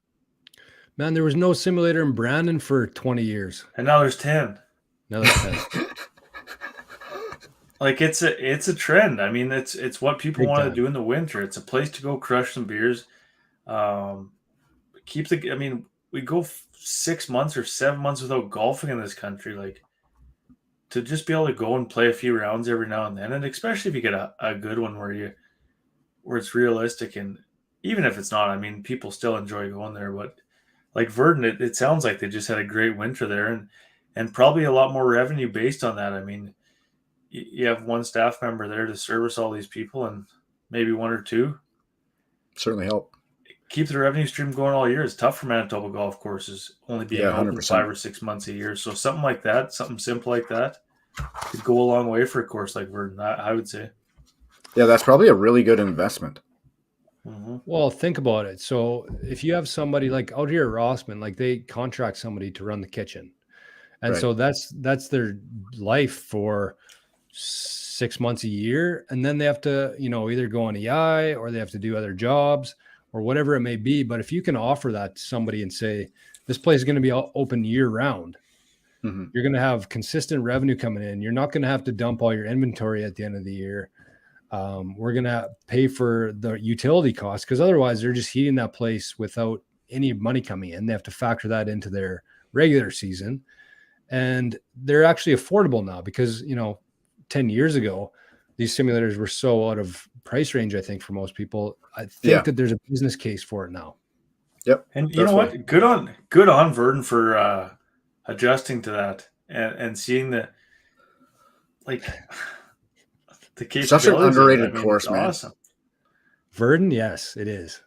Man, there was no simulator in Brandon for 20 years, and now there's 10. Now there's 10. It's a trend. I mean, it's what people want to do in the winter. It's a place to go crush some beers. We go 6 months or 7 months without golfing in this country. To just be able to go and play a few rounds every now and then, and especially if you get a good one where it's realistic, and even if it's not, I mean, people still enjoy going there. But Verdon, it sounds like they just had a great winter there, and probably a lot more revenue based on that. I mean, you have one staff member there to service all these people, and maybe one or two. Certainly help. keep the revenue stream going all year. It's tough for Manitoba golf courses only being Yeah, open 100%. 5 or 6 months a year. So something like that, something simple like that, could go a long way for a course like Verdun, I would say. Yeah, that's probably a really good investment. Mm-hmm. Well, think about it. So if you have somebody like out here at Rossman, like they contract somebody to run the kitchen. And Right. so that's their life for 6 months a year. And then they have to, either go on EI or they have to do other jobs or whatever it may be. But if you can offer that to somebody and say, this place is going to be open year round, Mm-hmm. you're going to have consistent revenue coming in. You're not going to have to dump all your inventory at the end of the year. We're going to pay for the utility costs because otherwise they're just heating that place without any money coming in. They have to factor that into their regular season. And they're actually affordable now because, 10 years ago, these simulators were so out of price range, I think, for most people. I think that there's a business case for it now. Yep. And you know what? Good on Verdun for adjusting to that and seeing the capabilities. Such an underrated it's course, man. Awesome. Verdun, yes, it is.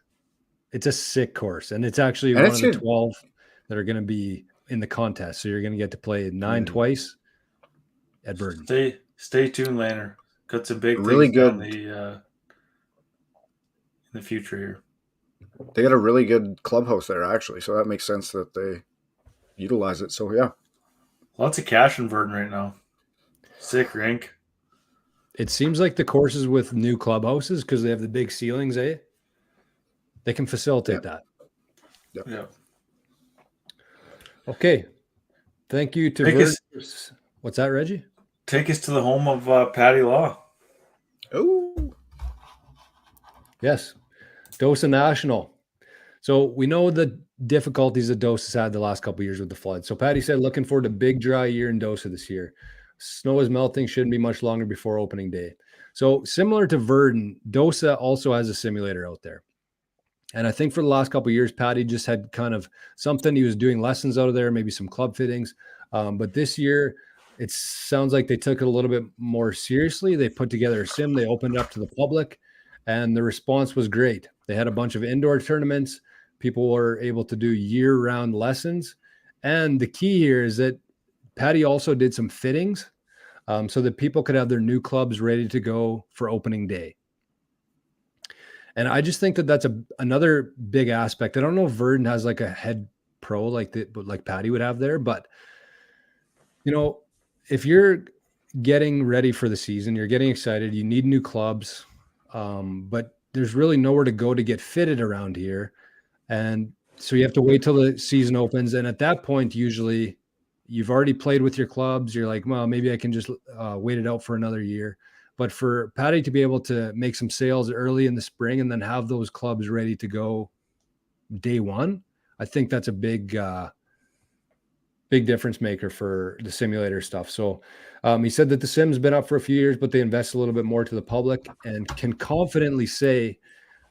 It's a sick course, and it's actually one of the 12 that are going to be in the contest. So you're going to get to play 9 twice at Verdun. Stay tuned, Lanner. Got some big really things good in the future here. They got a really good clubhouse there, actually, so that makes sense that they utilize it. So yeah, lots of cash in Verdun right now. Sick rink. It seems like the courses with new clubhouses, because they have the big ceilings, they can facilitate that. Yep. Yeah. Okay. Thank you to What's that, Reggie? Take us to the home of Patty Law. Oh. Yes. Dosa National. So we know the difficulties that Dosa's had the last couple of years with the flood. So Patty said, looking forward to a big dry year in Dosa this year. Snow is melting, shouldn't be much longer before opening day. So similar to Verdun, Dosa also has a simulator out there. And I think for the last couple of years, Patty just had kind of something. He was doing lessons out of there, maybe some club fittings. But this year, it sounds like they took it a little bit more seriously. They put together a sim. They opened it up to the public, and the response was great. They had a bunch of indoor tournaments. People were able to do year-round lessons. And the key here is that Patty also did some fittings so that people could have their new clubs ready to go for opening day. And I just think that that's another big aspect. I don't know if Verdun has like a head pro like Patty would have there, but if you're getting ready for the season, you're getting excited, you need new clubs, but there's really nowhere to go to get fitted around here. And so you have to wait till the season opens. And at that point, usually you've already played with your clubs. You're like, well, maybe I can just wait it out for another year. But for Patty to be able to make some sales early in the spring and then have those clubs ready to go day one, I think that's a big difference maker for the simulator stuff. So he said that the sim's been up for a few years, but they invest a little bit more to the public and can confidently say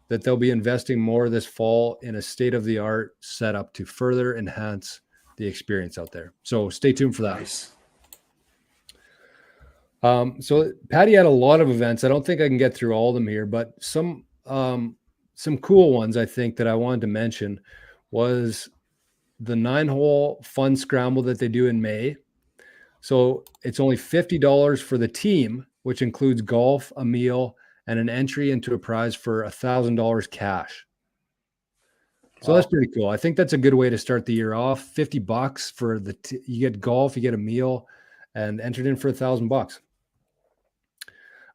that they'll be investing more this fall in a state-of-the-art setup to further enhance the experience out there. So stay tuned for that. Nice. So Patty had a lot of events. I don't think I can get through all of them here, but some cool ones I think that I wanted to mention was the 9-hole fun scramble that they do in May. So it's only $50 for the team, which includes golf, a meal, and an entry into a prize for $1,000 cash. So that's pretty cool. I think that's a good way to start the year off. $50 for you get golf, you get a meal, and entered in for $1,000.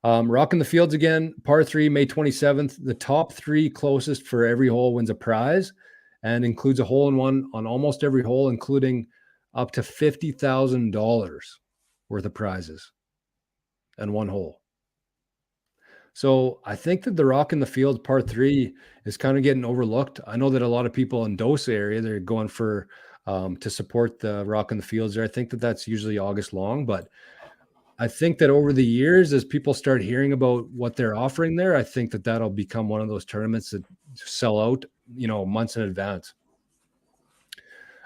Rocking the fields again, par 3, May 27th. The top 3 closest for every hole wins a prize and includes a hole-in-one on almost every hole, including up to $50,000 worth of prizes and one hole. So I think that the Rocking the Fields par 3 is kind of getting overlooked. I know that a lot of people in Dosa area, they're going for to support the Rocking the Fields there. I think that that's usually August long, but I think that over the years, as people start hearing about what they're offering there, I think that that'll become one of those tournaments that sell out, months in advance.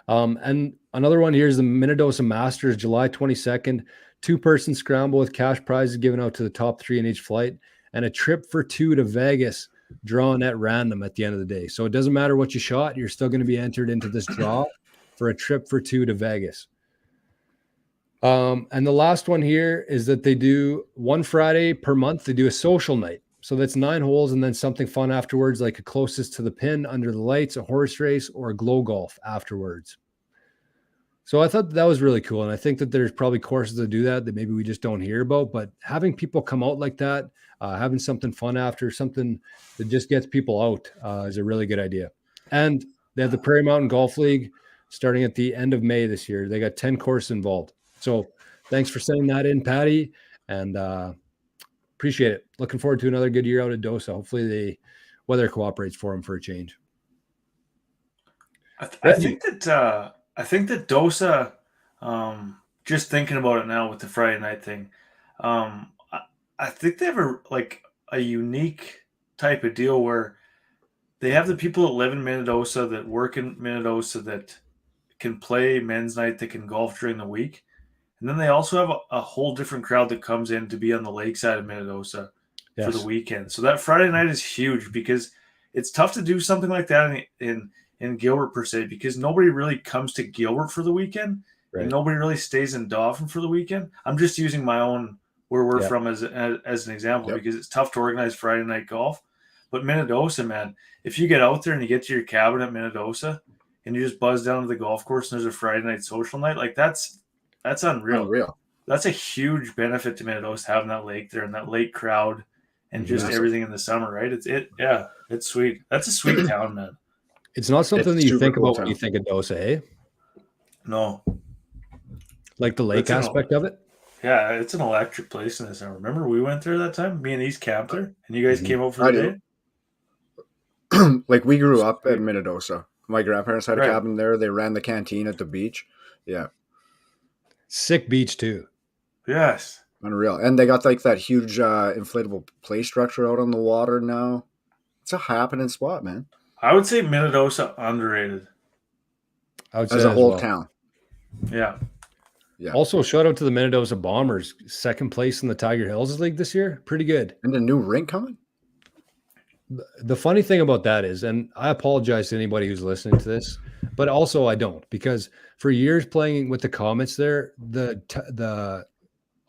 And another one here is the Manitoba Masters, July 22nd, 2-person scramble with cash prizes given out to the top 3 in each flight, and a trip for 2 to Vegas drawn at random at the end of the day. So it doesn't matter what you shot, you're still going to be entered into this draw for a trip for 2 to Vegas. And the last one here is that they do one Friday per month, they do a social night. So that's 9 holes and then something fun afterwards, like a closest to the pin under the lights, a horse race, or a glow golf afterwards. So I thought that was really cool. And I think that there's probably courses that do that maybe we just don't hear about, but having people come out like that, having something fun after, something that just gets people out is a really good idea. And they have the Prairie Mountain Golf League starting at the end of May this year. They got 10 courses involved. So thanks for sending that in, Patty. And appreciate it. Looking forward to another good year out at DOSA. Hopefully the weather cooperates for them for a change. I think that DOSA, just thinking about it now with the Friday night thing, I think they have a unique type of deal where they have the people that live in Minnedosa, that work in Minnedosa, that can play men's night, that can golf during the week. And then they also have a whole different crowd that comes in to be on the lakeside of Minnedosa for the weekend. So that Friday night is huge because it's tough to do something like that in Gilbert per se, because nobody really comes to Gilbert for the weekend, and nobody really stays in Dauphin for the weekend. I'm just using my own where we're from as an example, because it's tough to organize Friday night golf. But Minnedosa, man, if you get out there and you get to your cabin at Minnedosa and you just buzz down to the golf course and there's a Friday night social night, like that's unreal. That's a huge benefit to Minnedosa, having that lake there and that lake crowd and just everything in the summer, right? It's sweet. That's a sweet town, man. It's not something that you think about when you think of DOSA, eh? No. Like the lake aspect of it? Yeah, it's an electric place in the summer. Remember we went there that time? Me and East camped there, and you guys came over for the day? Like, we grew up in Minnedosa. My grandparents had a cabin there. They ran the canteen at the beach. Yeah. Sick beach, too. Yes. Unreal. And they got like that huge inflatable play structure out on the water now. It's a happening spot, man. I would say Minnedosa underrated. I would say as a whole town. Yeah. Yeah. Also, shout out to the Manitoba Bombers, second place in the Tiger Hills League this year. Pretty good. And the new rink coming? The funny thing about that is, and I apologize to anybody who's listening to this, but also I don't, because for years playing with the Comets there,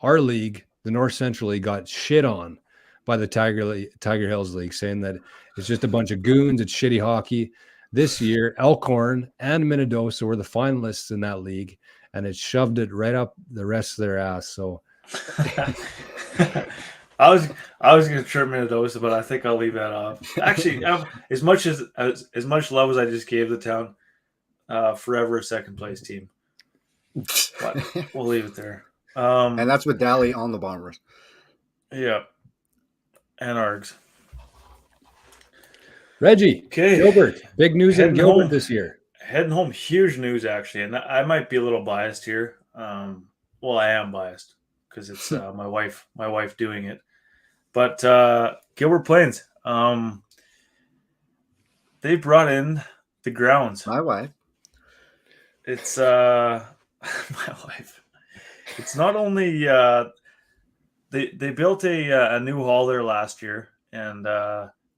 our league, the North Central League, got shit on by the Tiger Hills League, saying that it's just a bunch of goons, it's shitty hockey. This year, Elkhorn and Minnedosa were the finalists in that league, and it shoved it right up the rest of their ass. So I was going to chirp Minnedosa, but I think I'll leave that off. Actually, as much love as I just gave the town, forever a second place team. But we'll leave it there. And that's with Daly on the Bombers. Yeah. And Args. Reggie, Gilbert, big news in Gilbert this year. Heading home, huge news actually, and I might be a little biased here. Well, I am biased because it's my wife doing it. But Gilbert Plains, they brought in the grounds. My wife. It's my wife. It's not only they built a new hall there last year, and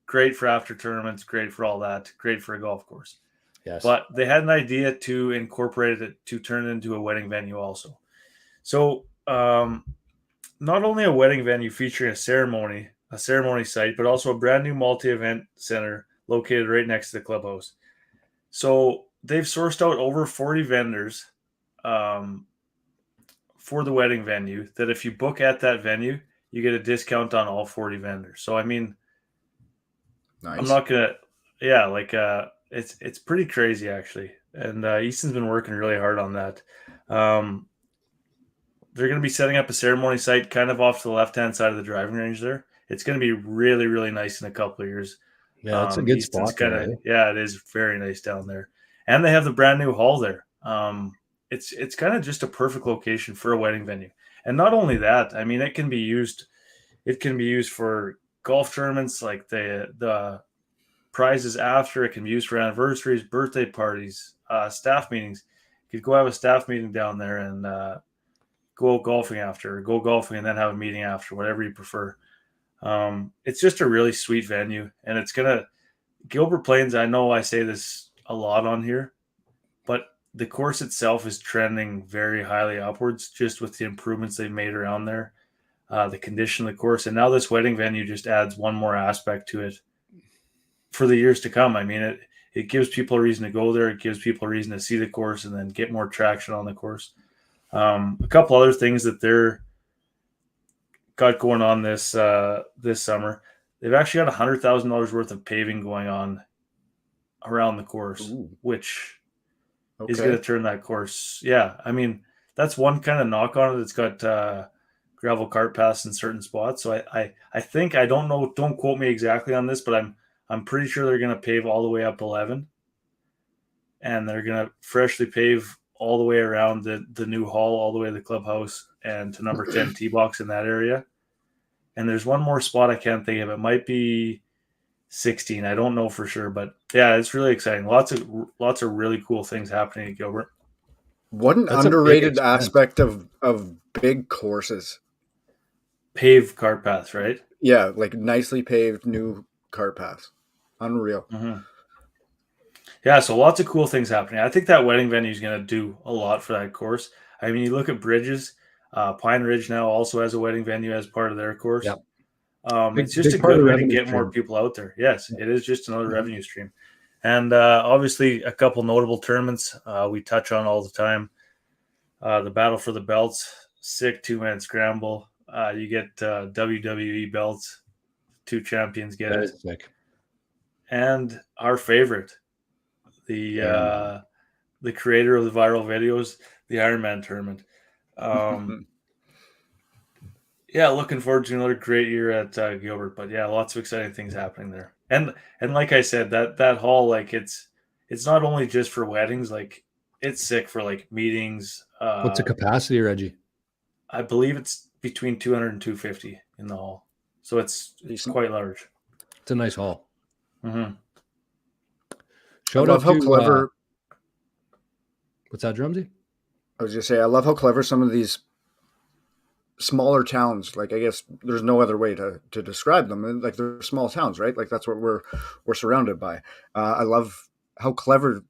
great for after tournaments, great for all that, great for a golf course. Yes. But they had an idea to incorporate it to turn it into a wedding venue also. So not only a wedding venue featuring a ceremony site, but also a brand new multi-event center located right next to the clubhouse. So they've sourced out over 40 vendors for the wedding venue, that if you book at that venue, you get a discount on all 40 vendors. So, I mean, nice. I'm not going to, it's pretty crazy actually. And Easton's been working really hard on that. They're going to be setting up a ceremony site kind of off to the left-hand side of the driving range there. It's going to be really, really nice in a couple of years. Yeah, it's a good Easton's spot. Yeah, it is very nice down there. And they have the brand new hall there. It's kind of just a perfect location for a wedding venue. And not only that, I mean, it can be used for golf tournaments, like the prizes after. It can be used for anniversaries, birthday parties, staff meetings. You could go have a staff meeting down there and go golfing after, or go golfing and then have a meeting after, whatever you prefer. It's just a really sweet venue, and it's gonna Gilbert Plains. I know I say this a lot on here, but the course itself is trending very highly upwards just with the improvements they've made around there, the condition of the course, and now this wedding venue just adds one more aspect to it for the years to come. I mean, it gives people a reason to go there. It gives people a reason to see the course and then get more traction on the course. A couple other things that they're got going on this summer. They've actually got $100,000 worth of paving going on around the course, Ooh. which is Okay. going to turn that course. Yeah, I mean that's one kind of knock on it. It's got gravel cart paths in certain spots. So I think I don't know. Don't quote me exactly on this, but I'm pretty sure they're going to pave all the way up 11, and they're going to freshly pave all the way around the new hall, all the way to the clubhouse and to number 10 tee box in that area. And there's one more spot I can't think of. It might be 16. I don't know for sure, but yeah, it's really exciting. Lots of really cool things happening at Gilbert. What an That's a big underrated expense. aspect of big courses. Paved cart paths, right? Yeah, like nicely paved new cart paths. Unreal. Mm-hmm. Yeah, so lots of cool things happening. I think that wedding venue is going to do a lot for that course. I mean, you look at Bridges, Pine Ridge now also has a wedding venue as part of their course. Yep. It's just Big a part of good the way to revenue get more stream. people out there. Yes, Yeah. it is just another Mhm. revenue stream. And obviously, a couple notable tournaments we touch on all the time. The Battle for the Belts, sick 2-man scramble. You get WWE belts, 2 champions get That it. is sick. And our favorite, the Yeah. the creator of the viral videos, the Ironman tournament. Yeah, looking forward to another great year at Gilbert. But yeah, lots of exciting things happening there. And like I said, that hall, like it's not only just for weddings, like it's sick for like meetings. What's the capacity, Reggie? I believe it's between 200 and 250 in the hall, so it's Decent. quite large. It's a nice hall. Mm-hmm. Shout I love out how to clever. what's that, Drumsy? I was gonna say, I love how clever some of these smaller towns, like I guess there's no other way to describe them. Like they're small towns, right? Like that's what we're surrounded by. I love how clever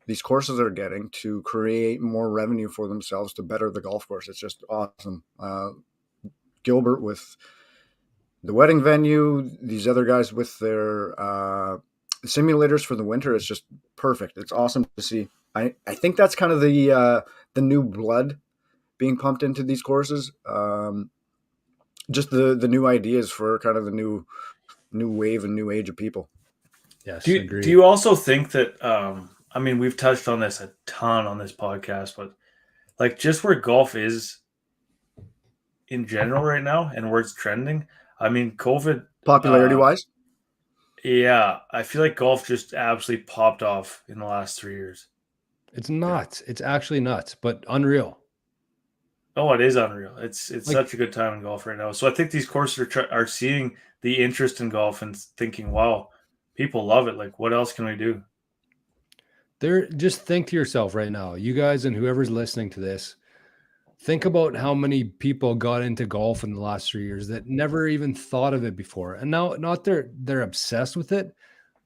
these courses are getting to create more revenue for themselves to better the golf course. It's just awesome. Gilbert with the wedding venue, these other guys with their simulators for the winter. It's just perfect. It's awesome to see. I think that's kind of the new blood being pumped into these courses. Just the new ideas for kind of the new wave and new age of people. Yes, Do agreed. you also think that? I mean, we've touched on this a ton on this podcast, but like just where golf is in general right now and where it's trending. I mean, COVID. Popularity wise, Yeah, I feel like golf just absolutely popped off in the last 3 years. It's nuts. It's actually nuts, but unreal. Oh, it is unreal. It's Like- such a good time in golf right now. So I think these courses are seeing the interest in golf and thinking, "Wow, people love it. Like, what else can we do?" Just think to yourself right now, you guys and whoever's listening to this, think about how many people got into golf in the last 3 years that never even thought of it before. And now not they're obsessed with it,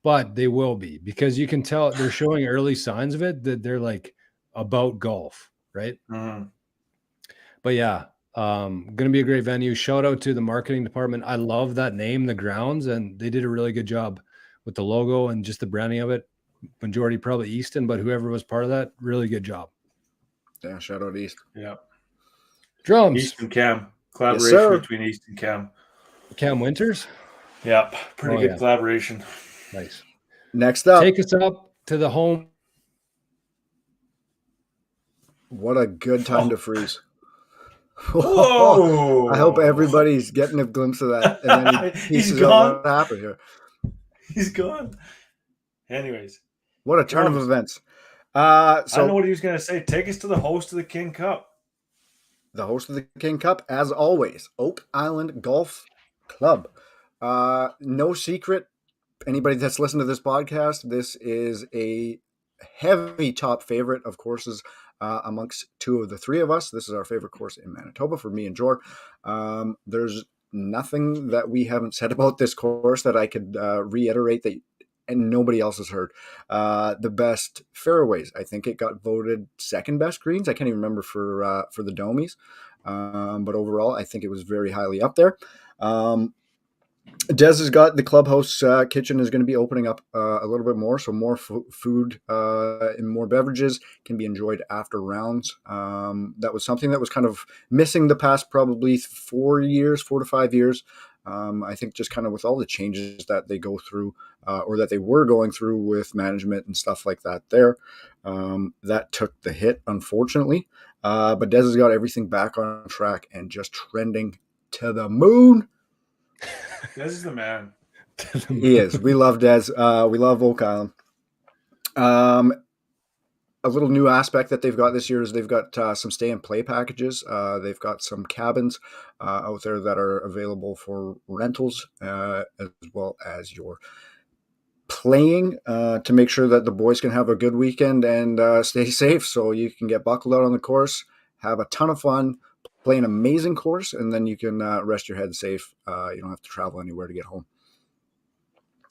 but they will be because you can tell they're showing early signs of it that they're like about golf, right? Mhm. But yeah, gonna be a great venue. Shout out to the marketing department. I love that name, the grounds, and they did a really good job with the logo and just the branding of it. Majority probably Easton, but whoever was part of that, really good job. yeah. Shout out East. Yeah. Drums, East and Cam collaboration sir. between East and Cam. Cam Winters. Yeah, pretty Oh, good yeah. collaboration. Nice. Next up, Take us up to the home. what a good time to freeze. Whoa! I hope everybody's getting a glimpse of that, and then he He's pieces gone. out what happened here. He's gone. Anyways, What a turn of Drums. events. I know So what he was going to say. Take us to the host of the King Cup. the host of the King Cup, as always, Oak Island Golf Club. No secret, anybody that's listened to this podcast, this is a heavy top favorite of courses amongst two of the three of us. This is our favorite course in Manitoba for me and Jor. There's nothing that we haven't said about this course that I could reiterate that and nobody else has heard. The best fairways. I think it got voted second best greens. I can't even remember for the Domies. But overall, I think it was very highly up there. Des has got the clubhouse kitchen is going to be opening up a little bit more, so more food and more beverages can be enjoyed after rounds. That was something that was kind of missing the past probably 4 to 5 years. I think just kind of with all the changes that they go through or that they were going through with management and stuff like that there, that took the hit, unfortunately. But Des has got everything back on track and just trending to the moon. Des is the man. He is. We love Des. We love Oak Island. A little new aspect that they've got this year is they've got some stay and play packages. They've got some cabins out there that are available for rentals as well as your playing to make sure that the boys can have a good weekend and stay safe. So you can get buckled out on the course, have a ton of fun, play an amazing course, and then you can rest your head safe. You don't have to travel anywhere to get home.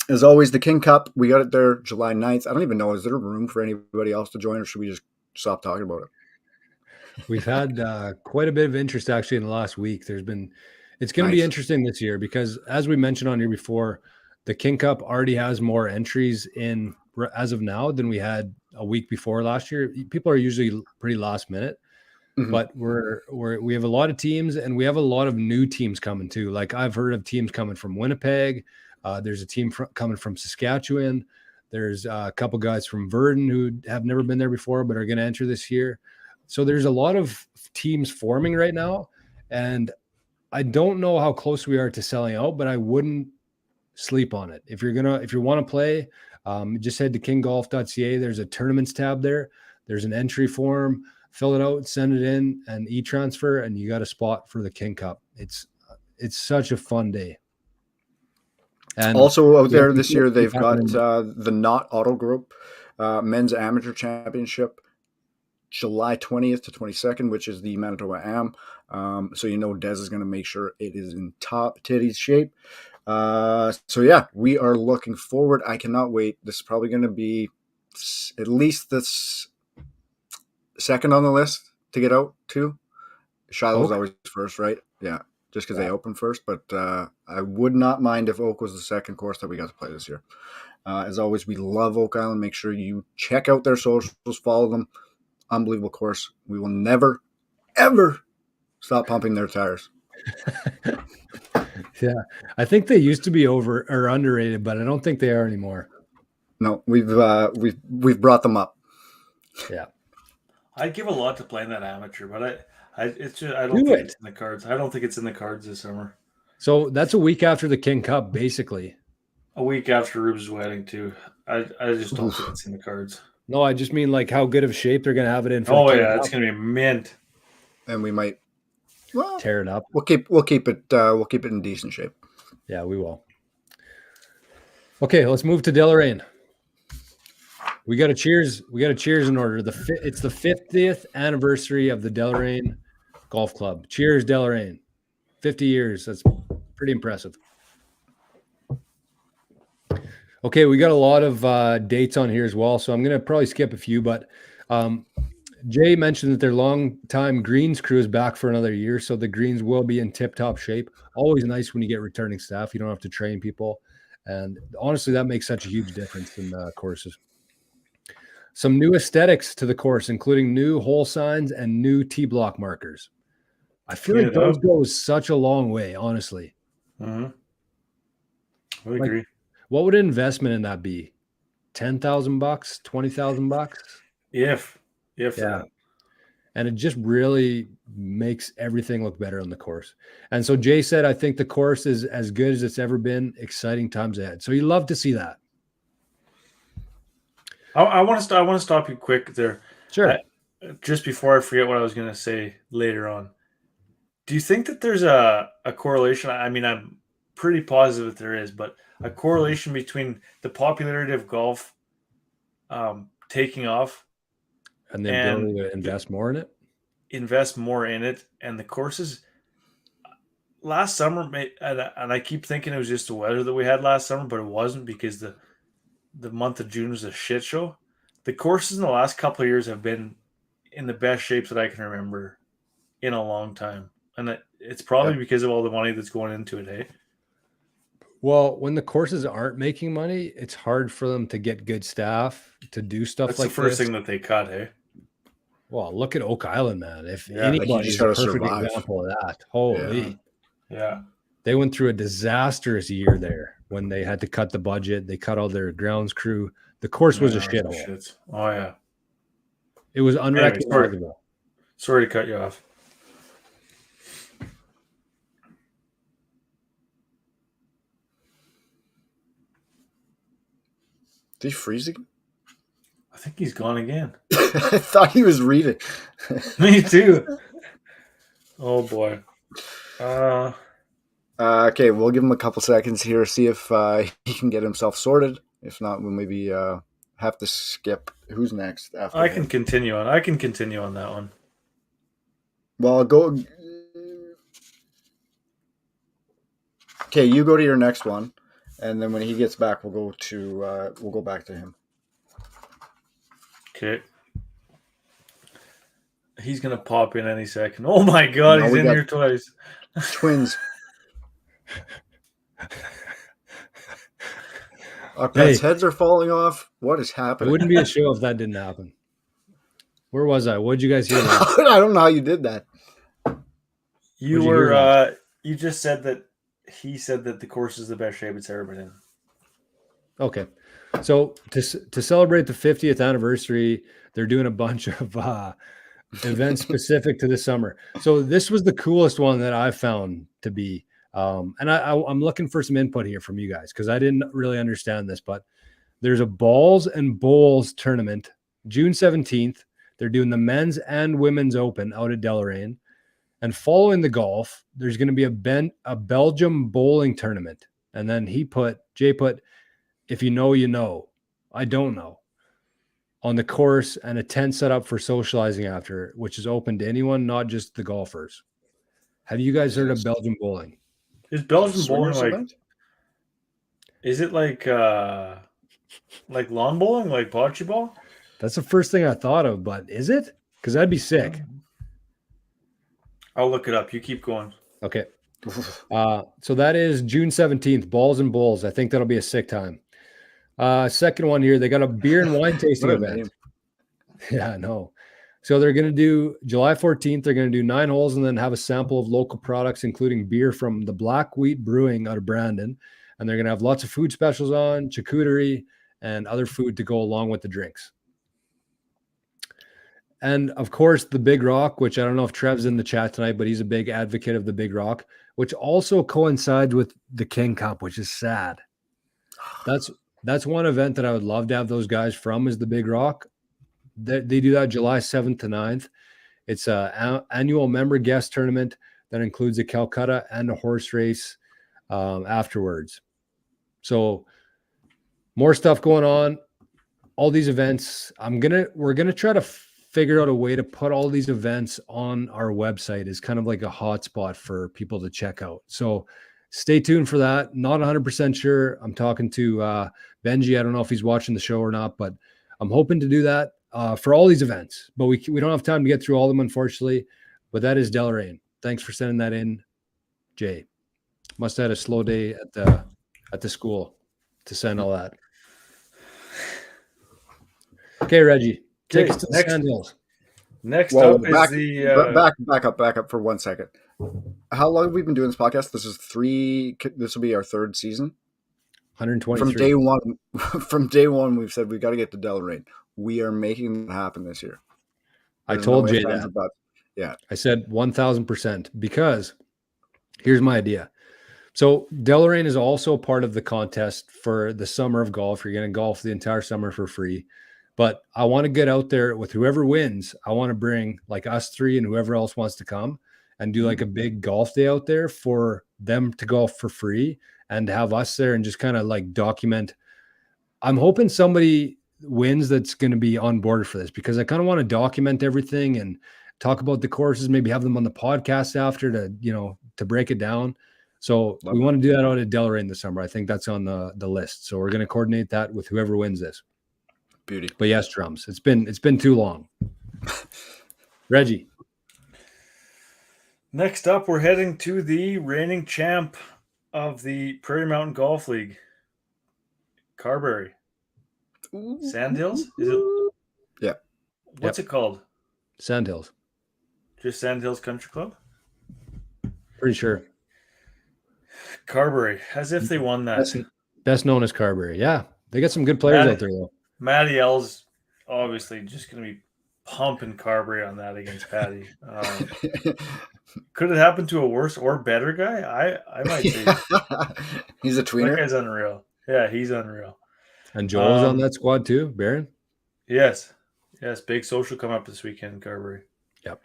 As always, the King Cup, we got it there July 9th. I don't even know, is there room for anybody else to join, or should we just stop talking about it? We've had quite a bit of interest actually in the last week. It's going to be interesting this year because, as we mentioned on here before, the King Cup already has more entries in as of now than we had a week before last year. People are usually pretty last minute, but we have a lot of teams and we have a lot of new teams coming too. Like I've heard of teams coming from Winnipeg. There's a team coming from Saskatchewan. There's a couple guys from Verdun who have never been there before, but are going to enter this year. So there's a lot of teams forming right now. And I don't know how close we are to selling out, but I wouldn't sleep on it. If you want to play, just head to kinggolf.ca. There's a tournaments tab there. There's an entry form, fill it out, send it in, and e-transfer, and you got a spot for the King Cup. It's such a fun day. And also out there this year, they've got the Knot Auto Group Men's Amateur Championship, July 20th to 22nd, which is the Manitoba Am. So Des is going to make sure it is in top titties shape. So yeah, we are looking forward. I cannot wait. This is probably going to be at least this second on the list to get out too. Shiloh's always first, right? Yeah. Just because they open first, but I would not mind if Oak was the second course that we got to play this year. As always, we love Oak Island. Make sure you check out their socials, follow them. Unbelievable course. We will never, ever stop pumping their tires. Yeah, I think they used to be over or underrated, but I don't think they are anymore. No, we've brought them up. Yeah, I'd give a lot to playing that amateur, but I don't think it's in the cards. I don't think it's in the cards this summer. So that's a week after the King Cup, basically. A week after Rube's wedding, too. I just don't think it's in the cards. No, I just mean like how good of shape they're going to have it in. For the King Cup. It's going to be mint. And we might tear it up. We'll keep it in decent shape. Yeah, we will. Okay, let's move to Deloraine. We got a cheers in order. It's the 50th anniversary of the Deloraine Golf Club. Cheers, Deloraine. 50 years. That's pretty impressive. Okay, we got a lot of dates on here as well, so I'm going to probably skip a few, but Jay mentioned that their long-time greens crew is back for another year, so the greens will be in tip-top shape. Always nice when you get returning staff. You don't have to train people, and honestly, that makes such a huge difference in courses. Some new aesthetics to the course, including new hole signs and new tee block markers. I feel like those go such a long way, honestly. I agree. What would an investment in that be? $10,000, $20,000? If yeah. That. And it just really makes everything look better on the course. And so Jay said, I think the course is as good as it's ever been. Exciting times ahead. So you love to see that. I want to stop you quick there. Sure. Just before I forget what I was going to say later on. Do you think that there's a correlation? I mean, I'm pretty positive that there is, but a correlation between the popularity of golf taking off and the ability to invest more in it? Invest more in it, and the courses. last summer, and I keep thinking it was just the weather that we had last summer, but it wasn't because the month of June was a shit show. The courses in the last couple of years have been in the best shapes that I can remember in a long time, and it's probably because of all the money that's going into it. Hey, Well, when the courses aren't making money, it's hard for them to get good staff to do stuff that's like the first this. thing that they cut. Hey, Well, look at Oak Island, man. If Yeah, like, you anybody just is a gotta perfect survive. example of that, holy. yeah. They went through a disastrous year there when they had to cut the budget. They cut all their grounds crew. The course was a shithole. Shit. Oh yeah. It was Anyway, unrecognizable. sorry to cut you off. Did he freeze again? I think he's gone again. I thought he was reading. Me too. Oh boy. Okay, we'll give him a couple seconds here, see if he can get himself sorted. If not, we'll maybe have to skip. Who's next after I him? can continue on. I can continue on that one. Well, go. Okay, you go to your next one, and then when he gets back, we'll go back to him. Okay. He's gonna pop in any second. Oh my god, No, he's we in got- here twice. Twins. Our pets' heads are falling off. What is It happening? wouldn't be a show if that didn't happen. Where was I? What did you guys hear? I don't know how you did that. You What'd you were hear you just said that he said that the course is the best shape it's ever been in. Okay. So to celebrate the 50th anniversary, they're doing a bunch of events specific to this summer. So this was the coolest one that I found to be. And I'm looking for some input here from you guys because I didn't really understand this, but there's a balls and bowls tournament, June 17th. They're doing the men's and women's open out at Deloraine. And following the golf, there's going to be a Belgium bowling tournament. And then Jay put, if you know, you know. I don't know. On the course and a tent set up for socializing after, which is open to anyone, not just the golfers. Have you guys heard of Belgium bowling? Is Belgian bowling Swingers like? event? Is it like lawn bowling, like bocce ball? That's the first thing I thought of, but is it? Because that'd be sick. I'll look it up. You keep going. Okay. So that is June 17th, balls and bowls. I think that'll be a sick time. Second one here, they got a beer and wine tasting What a event. name. Yeah, I know. So they're going to do July 14th. They're going to do 9 holes and then have a sample of local products, including beer from the Black Wheat Brewing out of Brandon. And they're going to have lots of food specials on, charcuterie, and other food to go along with the drinks. And of course, the Big Rock, which I don't know if Trev's in the chat tonight, but he's a big advocate of the Big Rock, which also coincides with the King Cup, which is sad. That's one event that I would love to have those guys from is the Big Rock. They do that July 7th to 9th. It's an annual member guest tournament that includes a Calcutta and a horse race afterwards. So more stuff going on. All these events. We're gonna try to figure out a way to put all these events on our website as kind of like a hotspot for people to check out. So stay tuned for that. Not 100% sure. I'm talking to Benji. I don't know if he's watching the show or not, but I'm hoping to do that for all these events. But we don't have time to get through all of them, unfortunately. But that is Deloraine. Thanks for sending that in, Jay. Must have had a slow day at the school to send all that. Okay, Reggie, take us to the Sandhills. Next Well, up is the back up for 1 second. How long have we been doing this podcast? This will be our third season. 123. From day one, we've said we've got to get to Deloraine. We are making it happen this year. I told Jay ifs, that. but yeah. I said 1,000% because here's my idea. So Deloraine is also part of the contest for the summer of golf. You're going to golf the entire summer for free. But I want to get out there with whoever wins. I want to bring like us three and whoever else wants to come and do like a big golf day out there for them to golf for free and have us there and just kind of like document. I'm hoping somebody wins that's going to be on board for this because I kind of want to document everything and talk about the courses, maybe have them on the podcast after to, to break it down. So Love we it. want to do that out at Deloraine this summer. I think that's on the list. So we're going to coordinate that with whoever wins this. Beauty. But yes, drums. It's been too long. Reggie. Next up, we're heading to the reigning champ of the Prairie Mountain Golf League, Carberry. Sandhills? Is it? Yeah. What's it called? Sandhills. Just Sandhills Country Club? Pretty sure. Carberry, as if they won that. Best known as Carberry. Yeah. They got some good players out there, though. Matty L's obviously just going to be pumping Carberry on that against Patty. Could it happen to a worse or better guy? I might say. He's a tweener. That guy's unreal. Yeah, he's unreal. And Joel's on that squad too, Baron? Yes. Big social come up this weekend in Carberry. Yep.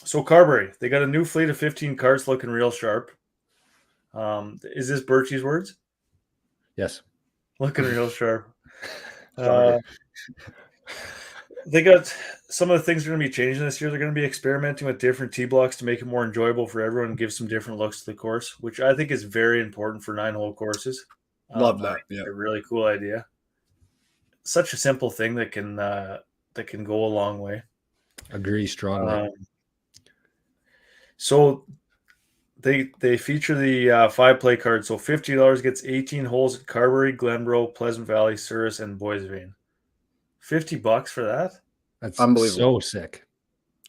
So Carberry, they got a new fleet of 15 carts looking real sharp. Is this Birchie's words? Yes. Looking real sharp. They got some of the things are going to be changing this year. They're going to be experimenting with different tee blocks to make it more enjoyable for everyone and give some different looks to the course, which I think is very important for 9-hole courses. Love that. Yeah. A really cool idea. Such a simple thing that can go a long way. Agree strongly. So they feature the 5-play card. So $50 gets 18 holes at Carberry, Glenboro, Pleasant Valley, Souris, and Boisvane. $50 for that? That's unbelievable. So sick.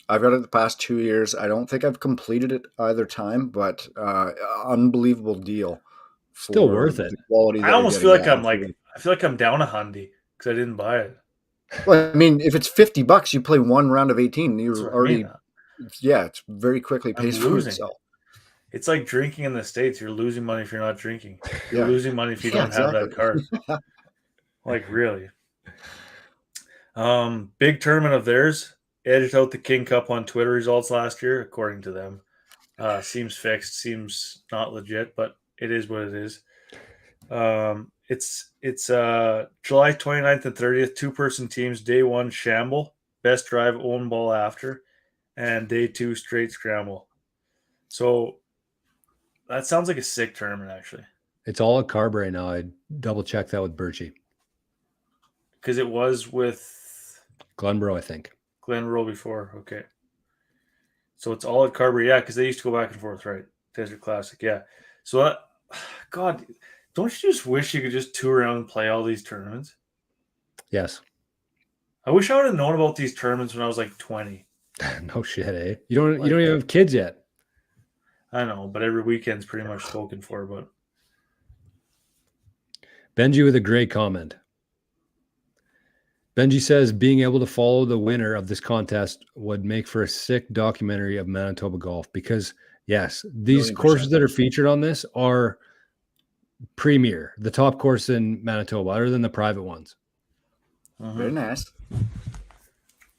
I've got it the past 2 years. I don't think I've completed it either time, but unbelievable deal. Still worth it. I almost feel like I'm down a hundy because I didn't buy it. Well, I mean, if it's $50, you play one round of 18. You're already, it's very quickly pays for itself. It's like drinking in the States. You're losing money if you're not drinking. You're Yeah. losing money if you don't have that card. Like, really. Big tournament of theirs. Edged out the King Cup on Twitter results last year, according to them. Seems fixed. Seems not legit, but it is what it is. It's July 29th and 30th, 2-person teams. Day 1, Shamble. Best drive, own ball after. And day 2, straight scramble. So that sounds like a sick tournament, actually. It's all at Carberry now. I double checked that with Birchie. Because it was with Glenboro, I think. Glenboro before. Okay. So it's all at Carberry. Yeah, because they used to go back and forth, right? Desert Classic. Yeah. So that, God, don't you just wish you could just tour around and play all these tournaments? Yes. I wish I would have known about these tournaments when I was like 20. No shit, eh? You don't even have kids yet. I know, but every weekend's pretty much spoken for. But Benji with a great comment. Benji says being able to follow the winner of this contest would make for a sick documentary of Manitoba golf because, yes, these 100%. courses that are featured on this are premier, the top course in Manitoba, other than the private ones. Very nice.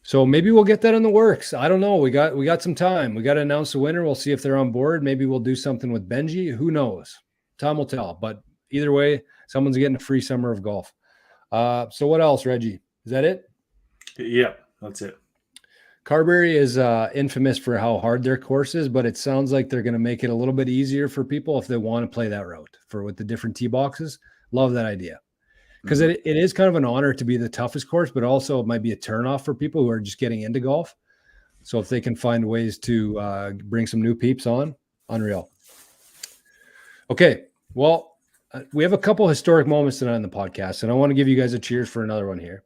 So maybe we'll get that in the works. I don't know. We got some time. We got to announce the winner. We'll see if they're on board. Maybe we'll do something with Benji. Who knows? Time will tell. But either way, someone's getting a free summer of golf. So what else, Reggie? Is that it? Yeah, that's it. Carberry is infamous for how hard their course is, but it sounds like they're going to make it a little bit easier for people if they want to play that route with the different tee boxes. Love that idea. Because it is kind of an honor to be the toughest course, but also it might be a turnoff for people who are just getting into golf. So if they can find ways to bring some new peeps on, unreal. Okay, well, we have a couple historic moments tonight on the podcast, and I want to give you guys a cheers for another one here.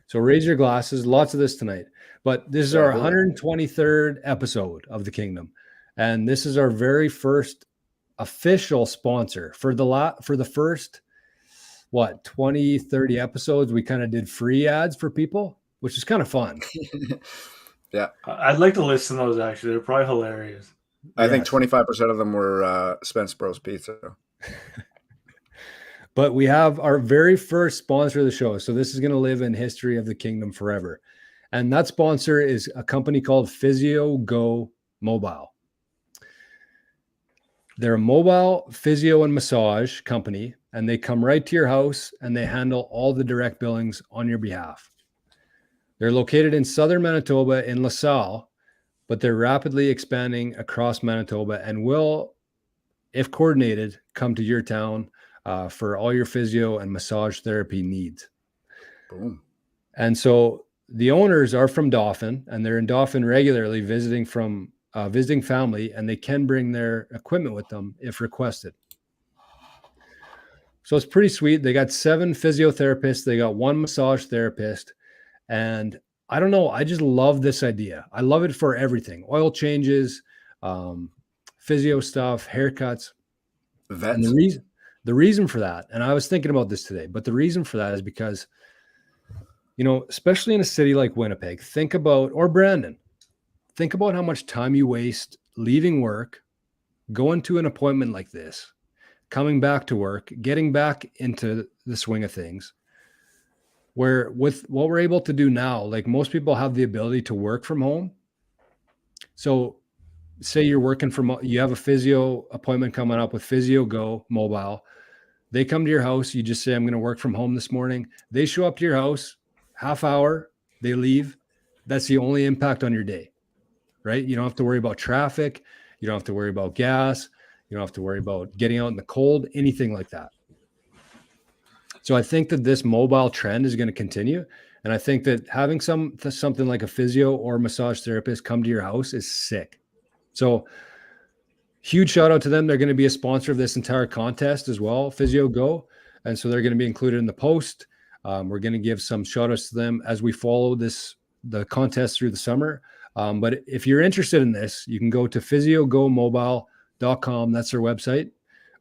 So raise your glasses. Lots of this tonight. But this is our 123rd episode of the Kingdom. And this is our very first official sponsor. For the first 20, 30 episodes, we kind of did free ads for people, which is kind of fun. Yeah. I'd like to listen to those, actually. They're probably hilarious. I think 25% of them were Spence Bros Pizza. But we have our very first sponsor of the show. So this is going to live in history of the Kingdom forever. And that sponsor is a company called Physio Go Mobile. They're a mobile physio and massage company, and they come right to your house and they handle all the direct billings on your behalf. They're located in southern Manitoba in LaSalle, but they're rapidly expanding across Manitoba and will, if coordinated, come to your town for all your physio and massage therapy needs. Boom. And so the owners are from Dauphin, and they're in Dauphin regularly visiting family, and they can bring their equipment with them if requested. So it's pretty sweet. They got 7 physiotherapists. They got 1 massage therapist. And I don't know, I just love this idea. I love it for everything. Oil changes, physio stuff, haircuts. Vets. And the reason for that, and I was thinking about this today, but the reason for that is because, especially in a city like Winnipeg, or Brandon, think about how much time you waste leaving work, going to an appointment like this, coming back to work, getting back into the swing of things, where with what we're able to do now, like most people have the ability to work from home. So say you have a physio appointment coming up with Physio Go Mobile. They come to your house. You just say, I'm going to work from home this morning. They show up to your house, half hour, they leave. That's the only impact on your day, right? You don't have to worry about traffic. You don't have to worry about gas. You don't have to worry about getting out in the cold, anything like that. So I think that this mobile trend is going to continue. And I think that having something like a physio or massage therapist come to your house is sick. So huge shout out to them. They're going to be a sponsor of this entire contest as well, Physio Go. And so they're going to be included in the post. We're going to give some shout outs to them as we follow the contest through the summer. But if you're interested in this, you can go to physiogomobile.com. That's their website.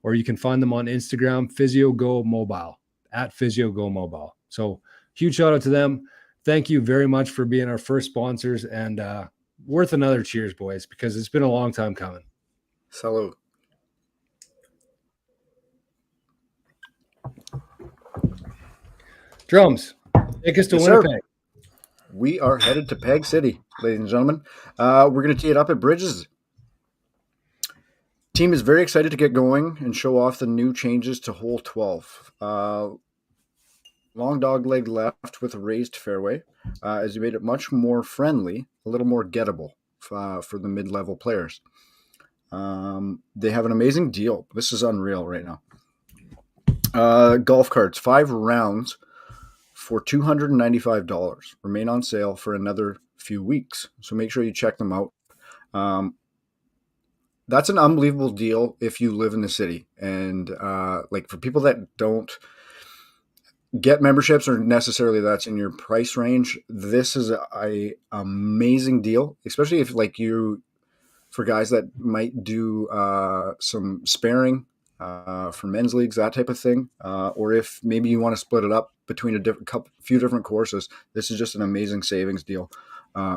Or you can find them on Instagram, PhysioGoMobile, at PhysioGoMobile. So huge shout out to them. Thank you very much for being our first sponsors, and worth another cheers, boys, because it's been a long time coming. Salute. Drums, take us to Winnipeg. Sir. We are headed to Peg City, ladies and gentlemen. We're going to tee it up at Bridges. Team is very excited to get going and show off the new changes to hole 12. Long dog leg left with a raised fairway, as you made it much more friendly, a little more gettable for the mid-level players. They have an amazing deal. This is unreal right now. Golf carts, 5 rounds for $295. Remain on sale for another few weeks. So make sure you check them out. That's an unbelievable deal if you live in the city. And for people that don't get memberships or necessarily that's in your price range, this is a amazing deal, especially if for guys that might do some sparing for men's leagues, that type of thing, or if maybe you want to split it up between a few different courses. This is just an amazing savings deal.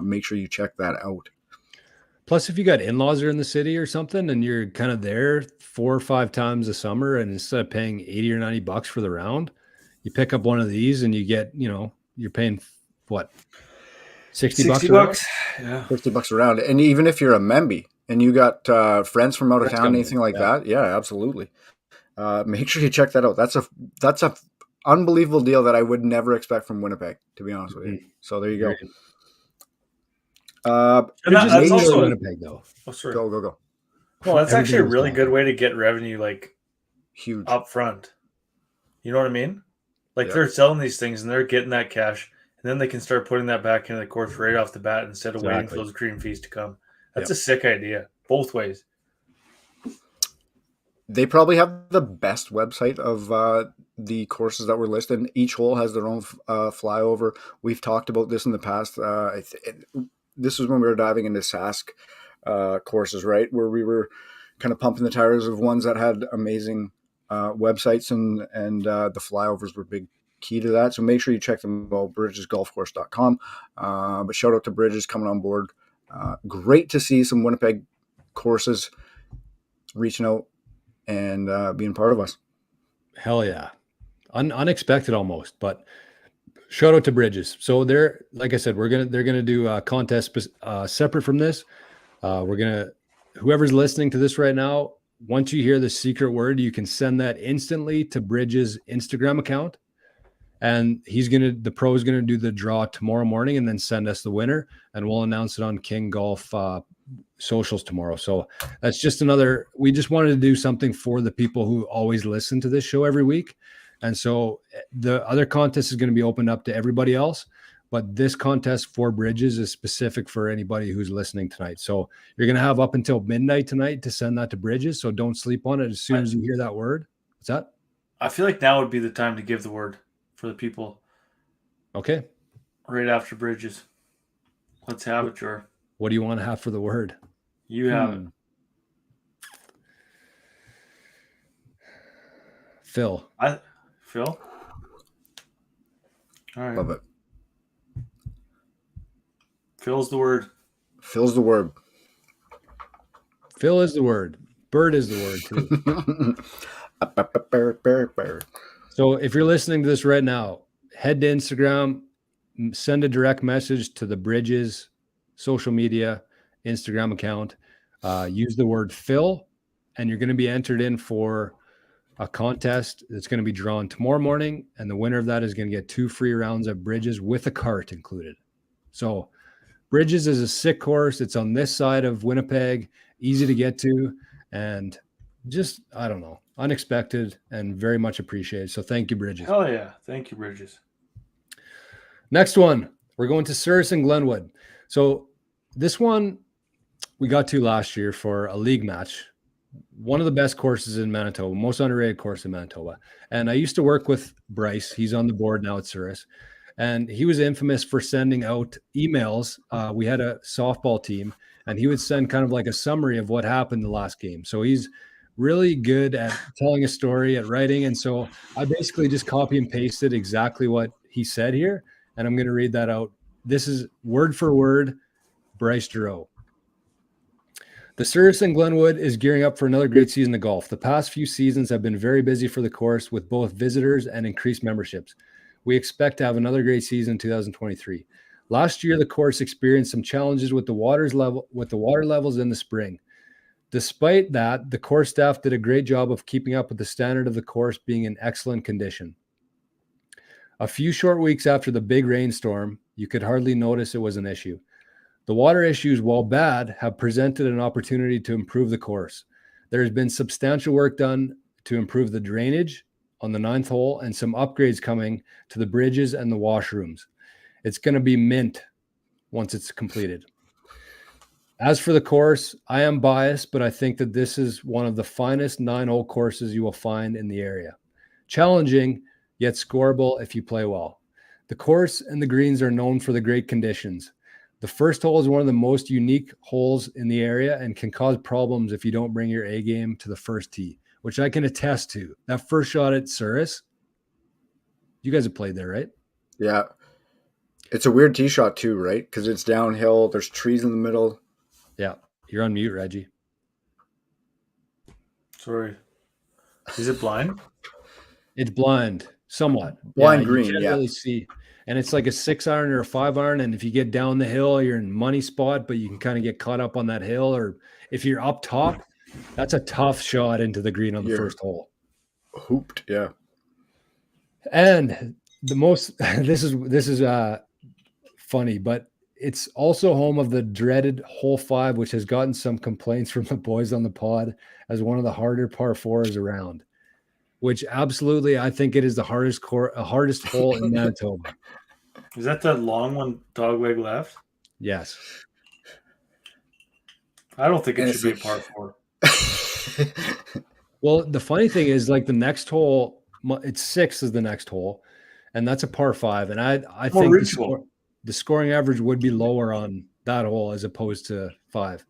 Make sure you check that out. Plus, if you got in-laws are in the city or something and you're kind of there 4 or 5 times a summer, and instead of paying $80 or $90 for the round, you pick up one of these and you get, you're paying what? $60 bucks? Yeah. $50 a round. And even if you're a memby and you got friends from out of town, anything like that, yeah, absolutely. Make sure you check that out. That's a unbelievable deal that I would never expect from Winnipeg, to be honest with you. So there you go. That's also Winnipeg, though. Oh, sorry. Go. Well, that's actually a really good way to get revenue, huge up front. You know what I mean? They're selling these things and they're getting that cash, and then they can start putting that back into the course right off the bat instead of waiting for those green fees to come. That's a sick idea, both ways. They probably have the best website of the courses that were listed. Each hole has their own flyover. We've talked about this in the past. This was when we were diving into Sask courses, right? Where we were kind of pumping the tires of ones that had amazing websites, and the flyovers were a big key to that. So make sure you check them out, bridgesgolfcourse.com. But shout out to Bridges coming on board. Great to see some Winnipeg courses reaching out and being part of us. Hell yeah. Unexpected almost, but shout out to Bridges. So they're, like I said, they're gonna do a contest separate from this. Whoever's listening to this right now, once you hear the secret word, you can send that instantly to Bridges' Instagram account, And the pro is going to do the draw tomorrow morning and then send us the winner, and we'll announce it on King Golf socials tomorrow. So that's just we just wanted to do something for the people who always listen to this show every week. And so the other contest is going to be opened up to everybody else, but this contest for Bridges is specific for anybody who's listening tonight. So you're going to have up until midnight tonight to send that to Bridges. So don't sleep on it as soon as you hear that word. What's that? I feel like now would be the time to give the word for the people. Okay. Right after Bridges. Let's have it, Jor. What do you want to have for the word? You have it. Phil. Phil? All right. Love it. Phil's the word. Phil's the word. Phil is the word. Bird is the word too. So if you're listening to this right now, head to Instagram, send a direct message to the Bridges social media Instagram account. Use the word Phil, and you're going to be entered in for a contest that's going to be drawn tomorrow morning. And the winner of that is going to get 2 free rounds at Bridges with a cart included. So Bridges is a sick course. It's on this side of Winnipeg, easy to get to, and just, I don't know, unexpected and very much appreciated. So thank you, Bridges. Hell yeah. Thank you, Bridges. Next one, we're going to Sandhills and Glenwood. So this one we got to last year for a league match. One of the best courses in Manitoba, most underrated course in Manitoba. And I used to work with Bryce. He's on the board now at Sandhills. And he was infamous for sending out emails. We had a softball team, and he would send kind of like a summary of what happened the last game. So he's really good at telling a story, at writing. And so I basically just copy and pasted exactly what he said here. And I'm going to read that out. This is word for word, Bryce Giroux. The Sandhills and Glenwood is gearing up for another great season of golf. The past few seasons have been very busy for the course with both visitors and increased memberships. We expect to have another great season in 2023. Last year, the course experienced some challenges with the water levels in the spring. Despite that, the course staff did a great job of keeping up with the standard of the course being in excellent condition. A few short weeks after the big rainstorm, you could hardly notice it was an issue. The water issues, while bad, have presented an opportunity to improve the course. There has been substantial work done to improve the drainage on the 9th hole and some upgrades coming to the bridges and the washrooms. It's going to be mint once it's completed. As for the course, I am biased, but I think that this is one of the finest 9-hole courses you will find in the area. Challenging, yet scoreable if you play well. The course and the greens are known for the great conditions. The first hole is one of the most unique holes in the area and can cause problems if you don't bring your A game to the first tee, which I can attest to. That first shot at Sandhills, you guys have played there, right? Yeah. It's a weird tee shot too, right? Because it's downhill. There's trees in the middle. Yeah. You're on mute, Reggie. Sorry. Is it blind? It's blind, somewhat. Blind green, you can't yeah. really see. And it's like a 6-iron or a 5-iron. And if you get down the hill, you're in money spot, but you can kind of get caught up on that hill. Or if you're up top, that's a tough shot into the green on the first hole. Hooped, yeah. And the most, this is funny, but it's also home of the dreaded hole 5, which has gotten some complaints from the boys on the pod as one of the harder par 4s around. Which absolutely, I think it is the hardest hole in Manitoba. Is that long one dogleg left? Yes. I don't think it should be a par 4. Well, the funny thing is, like, the next hole, it's 6 is the next hole, and that's a par 5. And I think the scoring average would be lower on that hole as opposed to 5.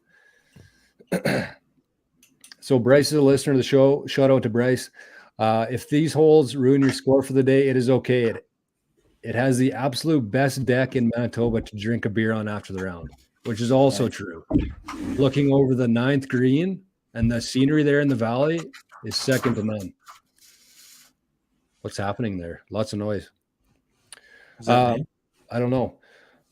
So Bryce is a listener to the show. Shout out to Bryce. If these holes ruin your score for the day, it is okay. It has the absolute best deck in Manitoba to drink a beer on after the round, which is also true. Looking over the 9th green and the scenery there in the valley is second to none. What's happening there? Lots of noise. I don't know.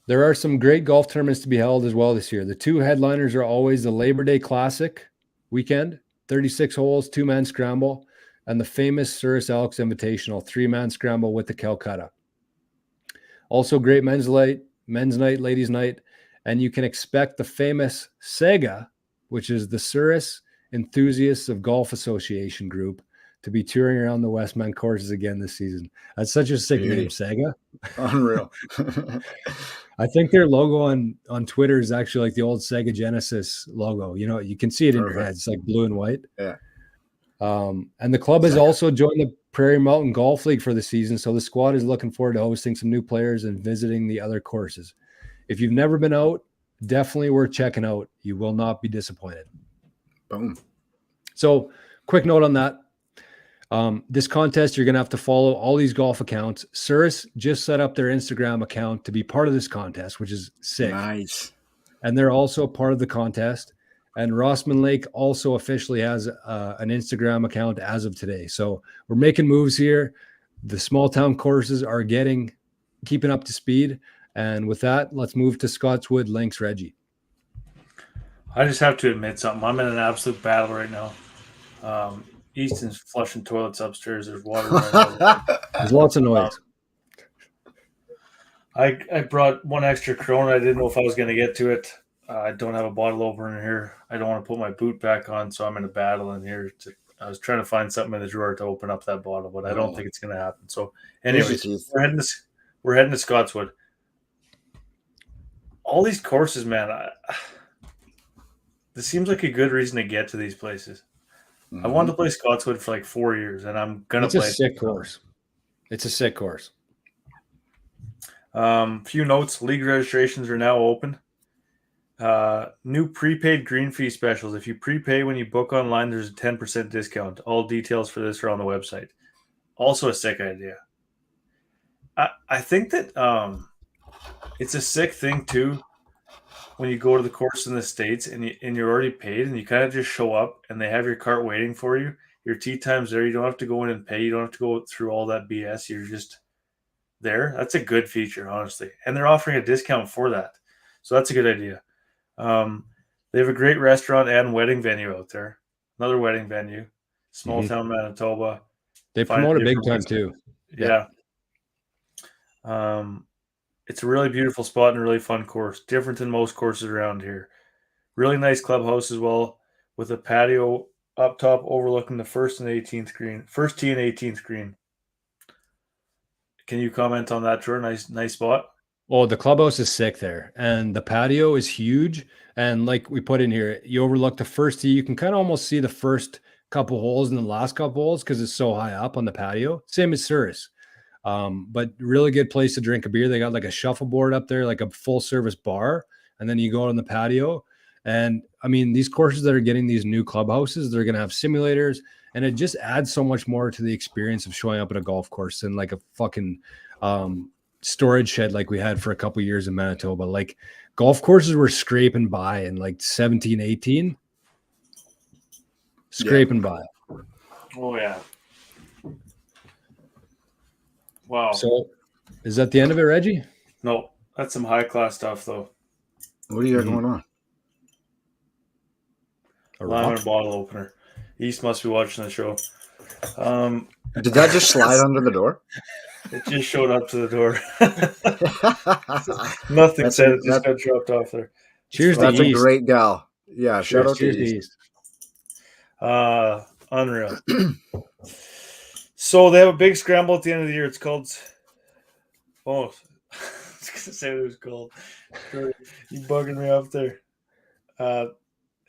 There are some great golf tournaments to be held as well this year. The 2 headliners are always the Labor Day Classic weekend, 36 holes, 2-man scramble. and the famous Souris Elks Invitational 3-man scramble with the Calcutta. Also great men's night, ladies' night, and you can expect the famous SEGA, which is the Souris Enthusiasts of Golf Association group, to be touring around the Westman courses again this season. That's such a sick name, SEGA. Unreal. I think their logo on Twitter is actually like the old Sega Genesis logo. You know, you can see it in your head. It's like blue and white. Yeah. And the club has also joined the Prairie Mountain Golf League for the season. So the squad is looking forward to hosting some new players and visiting the other courses. If you've never been out, definitely worth checking out. You will not be disappointed. Boom. So quick note on that. This contest, you're going to have to follow all these golf accounts. Souris just set up their Instagram account to be part of this contest, which is sick. Nice. And they're also part of the contest. And Rossman Lake also officially has an Instagram account as of today. So we're making moves here. The small town courses are keeping up to speed. And with that, let's move to Scotswood Links, Reggie. I just have to admit something. I'm in an absolute battle right now. Easton's flushing toilets upstairs. There's water right out. There's lots of noise. I brought one extra Corona. I didn't know if I was going to get to it. I don't have a bottle opener here. I don't want to put my boot back on, so I'm in a battle in here. I was trying to find something in the drawer to open up that bottle, but I don't think it's going to happen. So, anyways, we're heading to Scotswood. All these courses, man. This seems like a good reason to get to these places. I wanted to play Scotswood for like 4 years, and I'm going to play. It's a sick course. It's a sick course. Few notes. League registrations are now open. New prepaid green fee specials. If you prepay when you book online, there's a 10% discount. All details for this are on the website. Also a sick idea. I think that it's a sick thing, too, when you go to the course in the States and you're already paid and you kind of just show up and they have your cart waiting for you. Your tee time's there. You don't have to go in and pay. You don't have to go through all that BS. You're just there. That's a good feature, honestly. And they're offering a discount for that. So that's a good idea. They have a great restaurant and wedding venue out there. Another wedding venue. Small town Manitoba. They promote it big time too. Yeah. It's a really beautiful spot and a really fun course. Different than most courses around here. Really nice clubhouse as well, with a patio up top overlooking the first tee and 18th green. Can you comment on that, Troy? Nice spot. Oh, the clubhouse is sick there, and the patio is huge. And like we put in here, you overlook the first tee. You can kind of almost see the first couple holes and the last couple holes because it's so high up on the patio. Same as Souris. But really good place to drink a beer. They got like a shuffleboard up there, like a full service bar. And then you go out on the patio. And I mean, these courses that are getting these new clubhouses, they're going to have simulators, and it just adds so much more to the experience of showing up at a golf course than like a fucking, storage shed like we had for a couple of years in Manitoba. Like golf courses were scraping by in like 17, 18. Scraping by. Oh, yeah. Wow. So is that the end of it, Reggie? No, that's some high-class stuff, though. What do you got going on? Lime and bottle opener. East must be watching the show. Did that just slide under the door? It just showed up to the door. Nothing said. It just got dropped off there. Cheers to That's East. a great gal. Yeah, shout out to East. Unreal. So they have a big scramble at the end of the year. It's called. Oh, I was gonna say it was called. You bugging me up there.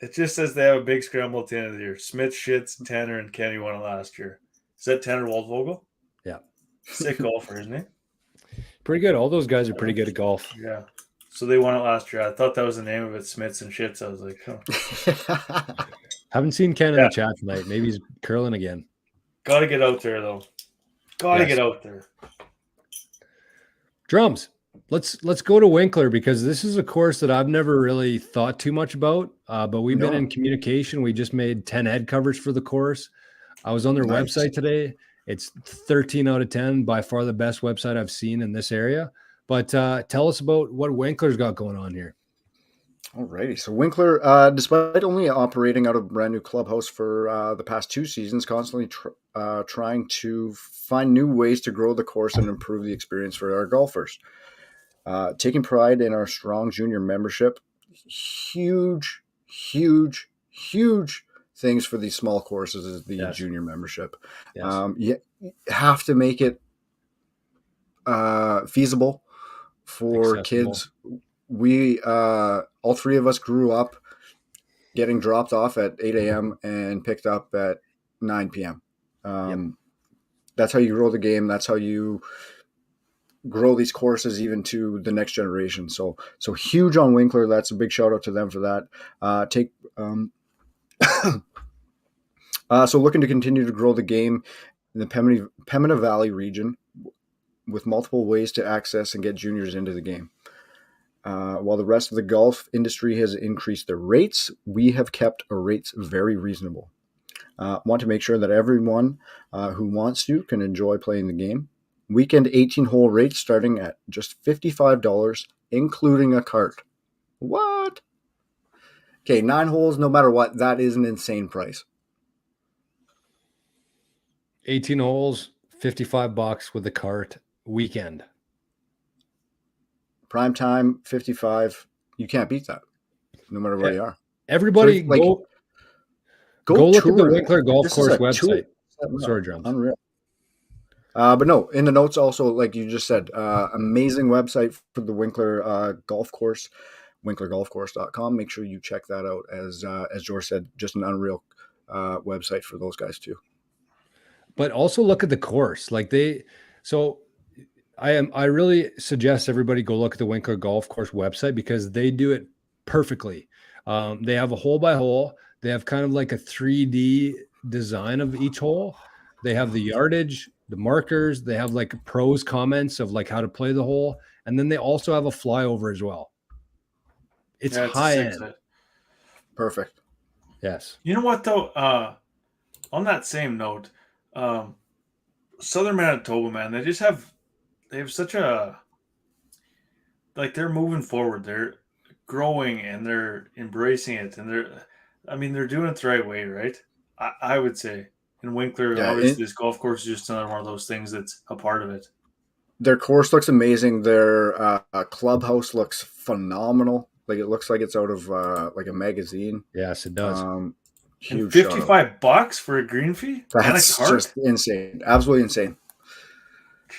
It just says they have a big scramble at the end of the year. Smith, Schitz, Tanner, and Kenny won it last year. Is that Tanner Waldvogel? Yeah. Sick golfer, isn't he? Pretty good. All those guys are pretty good at golf. Yeah. So they won it last year. I thought that was the name of it, Smiths and Schitz. I was like, oh. Haven't seen Ken in the chat tonight. Maybe he's curling again. Got to get out there, though. Got to get out there. Drums. Let's go to Winkler, because this is a course that I've never really thought too much about, but we've been in communication. We just made 10 head covers for the course. I was on their website today. It's 13 out of 10, by far the best website I've seen in this area. But tell us about what Winkler's got going on here. Alrighty. So Winkler, despite only operating out of a brand new clubhouse for the past 2 seasons, constantly trying to find new ways to grow the course and improve the experience for our golfers. Taking pride in our strong junior membership, huge, huge, huge things for these small courses is the junior membership. Yes. You have to make it feasible for Accessible. kids. We all three of us grew up getting dropped off at 8 a.m. and picked up at 9 p.m. That's how you grow the game. That's how you grow these courses even to the next generation. So huge on Winkler. That's a big shout out to them for that. So looking to continue to grow the game in the Pembina Valley region with multiple ways to access and get juniors into the game. While the rest of the golf industry has increased their rates, we have kept our rates very reasonable. Want to make sure that everyone who wants to can enjoy playing the game. Weekend 18-hole rates starting at just $55, including a cart. What? Okay, 9 holes, no matter what, that is an insane price. 18 holes, $55 with a cart, weekend. Prime time, 55. You can't beat that, no matter where you are. Everybody So, like, go look at the tour. Winkler Golf This is Course a tour. website. Sorry, Drums. Unreal. But no, in the notes also, like you just said, amazing website for the Winkler Golf Course, winklergolfcourse.com. Make sure you check that out. As George said, just an unreal website for those guys too. But also look at the course. I really suggest everybody go look at the Winkler Golf Course website because they do it perfectly. They have a hole by hole. They have kind of like a 3D design of each hole. They have the yardage, the markers. They have like pros comments of like how to play the hole. And then they also have a flyover as well. It's high end. Perfect. Yes. You know what though? On that same note, Southern Manitoba, man, they have such a, like, they're moving forward. They're growing and they're embracing it, and they're doing it the right way, right? I would say. In Winkler, obviously, this golf course is just another one of those things that's a part of it. Their course looks amazing. Their clubhouse looks phenomenal. Like it looks like it's out of like a magazine. Yes, it does. Huge. And $55 for a green fee? That's and a cart? Just insane. Absolutely insane.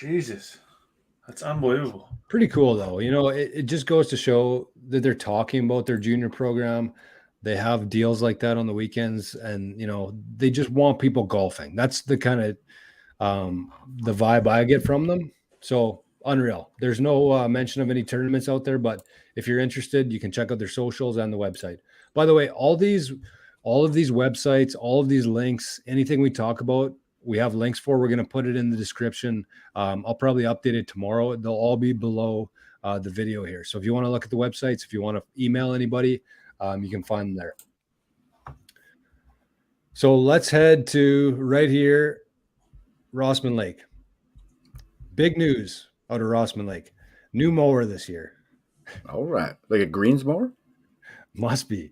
Jesus. That's unbelievable. Pretty cool, though. You know, it just goes to show that they're talking about their junior program. They have deals like that on the weekends, and, you know, they just want people golfing. That's the kind of the vibe I get from them. So unreal. There's no mention of any tournaments out there, but if you're interested, you can check out their socials and the website. By the way, all of these websites, all of these links, anything we talk about, we have links for. We're going to put it in the description. I'll probably update it tomorrow. They'll all be below the video here. So if you want to look at the websites, if you want to email anybody, you can find them there. So let's head to right here, Rossman Lake. Big news out of Rossman Lake. New mower this year. All right. Like a greens mower? Must be.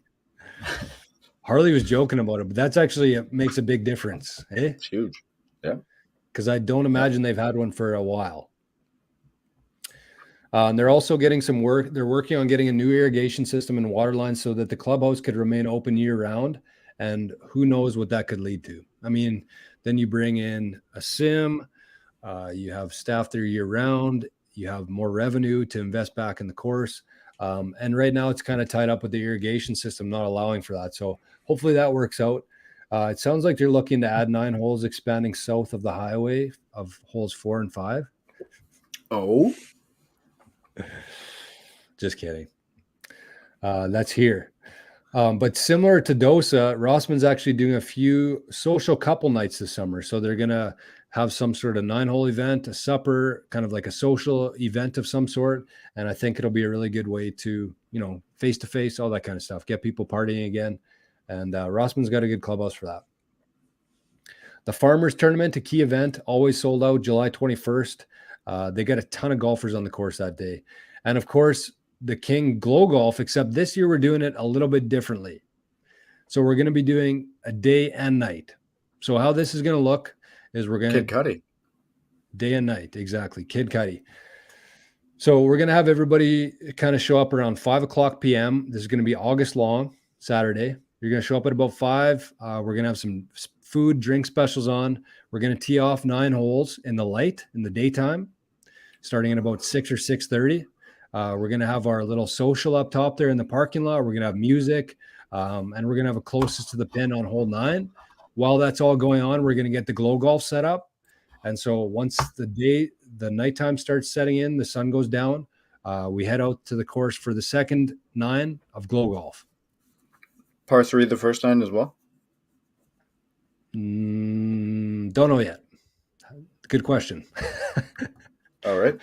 Harley was joking about it, but that's actually makes a big difference. Eh? It's huge. Yeah. Because I don't imagine they've had one for a while. And they're also getting some work. They're working on getting a new irrigation system and water lines so that the clubhouse could remain open year round. And who knows what that could lead to. I mean, then you bring in a sim, you have staff there year round, you have more revenue to invest back in the course. And right now it's kind of tied up with the irrigation system not allowing for that. So hopefully that works out. It sounds like they're looking to add 9 holes, expanding south of the highway of holes 4 and 5. Oh, just kidding. That's here. But similar to Dosa, Rossman's actually doing a few social couple nights this summer. So they're going to have some sort of 9-hole event, a supper, kind of like a social event of some sort. And I think it'll be a really good way to, you know, face-to-face, all that kind of stuff, get people partying again. And Rossman's got a good clubhouse for that. The Farmers Tournament, a key event, always sold out July 21st. They got a ton of golfers on the course that day. And of course, the King Glow Golf, except this year we're doing it a little bit differently. So we're going to be doing a day and night. So how this is going to look is we're going Kid to Cudi. day and night. Exactly. Kid Cudi. So we're going to have everybody kind of show up around 5:00 p.m. This is going to be August long, Saturday. You're going to show up at about 5. We're going to have some food, drink specials on. We're going to tee off 9 holes in the light in the daytime, starting at about 6 or 6:30. We're going to have our little social up top there in the parking lot. We're going to have music, and we're going to have a closest to the pin on hole 9. While that's all going on, we're going to get the Glow Golf set up. And so once the nighttime starts setting in, the sun goes down, we head out to the course for the second 9 of Glow Golf. Par 3 the first 9 as well? Don't know yet. Good question. All right.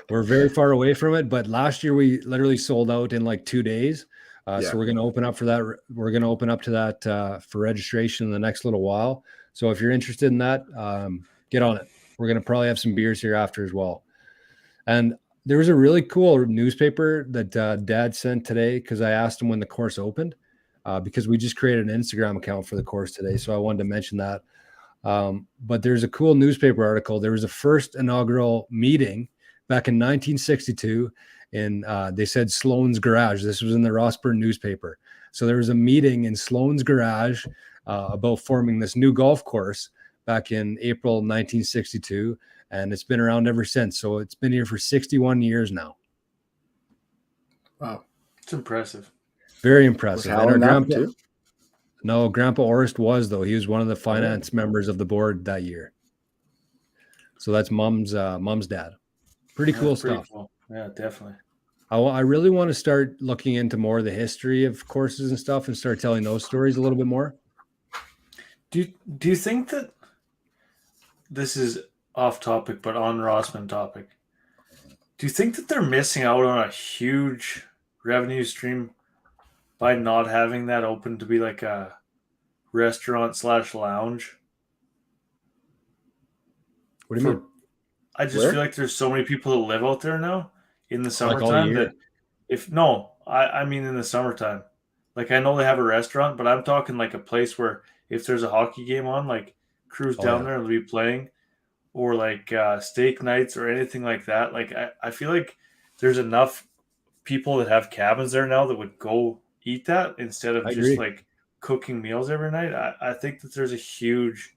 We're very far away from it, but last year we literally sold out in like 2 days. So we're going to open up for that. We're going to open up to that for registration in the next little while. So if you're interested in that, get on it. We're going to probably have some beers here after as well. And there was a really cool newspaper that Dad sent today because I asked him when the course opened because we just created an Instagram account for the course today. So I wanted to mention that. But there's a cool newspaper article. There was a first inaugural meeting back in 1962 in, they said Sloan's Garage. This was in the Rossman newspaper. So there was a meeting in Sloan's Garage about forming this new golf course back in April 1962. And it's been around ever since. So it's been here for 61 years now. Wow. It's impressive. Very impressive. Was Howard Grandpa too? No, Grandpa Orest was, though. He was one of the finance members of the board that year. So that's Mom's dad. Pretty cool stuff. Cool. Yeah, definitely. I really want to start looking into more of the history of courses and stuff and start telling those stories a little bit more. Do you think that this is off topic, but on Rossman topic? Do you think that they're missing out on a huge revenue stream by not having that open to be like a restaurant/lounge? What do you mean? I just feel like there's so many people that live out there now in the summertime that I mean in the summertime. Like I know they have a restaurant, but I'm talking like a place where if there's a hockey game on, like cruise down there and they'll be playing, or like steak nights or anything like that. Like I feel like there's enough people that have cabins there now that would go eat that instead of just like cooking meals every night. I think that there's a huge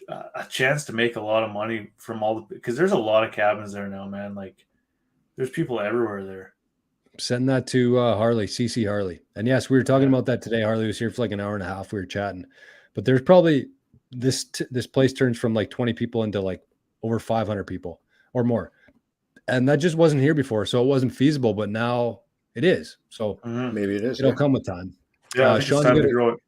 a chance to make a lot of money from because there's a lot of cabins there now, man. Like there's people everywhere there. Send that to Harley, CC Harley. And yes, we were talking about that today. Harley was here for like an hour and a half. We were chatting, but there's probably this place turns from like 20 people into like over 500 people or more. And that just wasn't here before. So it wasn't feasible, but now it is. So maybe it is. It'll come with time. Yeah, Sean's time to grow it.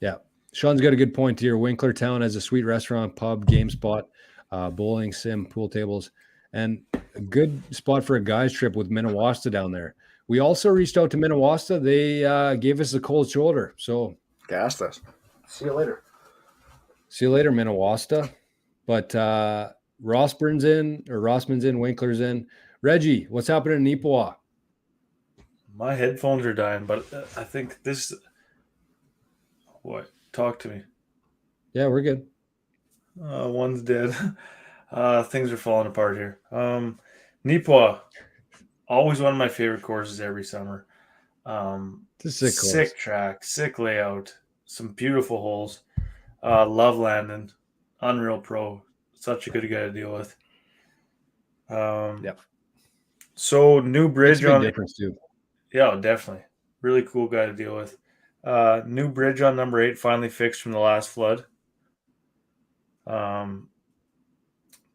Yeah. Sean's got a good point here. Winklertown has a sweet restaurant, pub, game spot, bowling, sim, pool tables, and a good spot for a guy's trip with Minnewaska down there. We also reached out to Minnewaska. They gave us a cold shoulder. So gassed us. See you later. See you later, Minnewaska. But Rossman's in, Winkler's in. Reggie, what's happening in Neepawa? My headphones are dying, but I think this. What? Talk to me. Yeah, we're good. One's dead. Things are falling apart here. Neepawa, always one of my favorite courses every summer. Sick track, sick layout, some beautiful holes. Love Landon, unreal pro, such a good guy to deal with. Yep. So new bridge on difference too. Yeah, definitely. Really cool guy to deal with. New bridge on number 8 finally fixed from the last flood.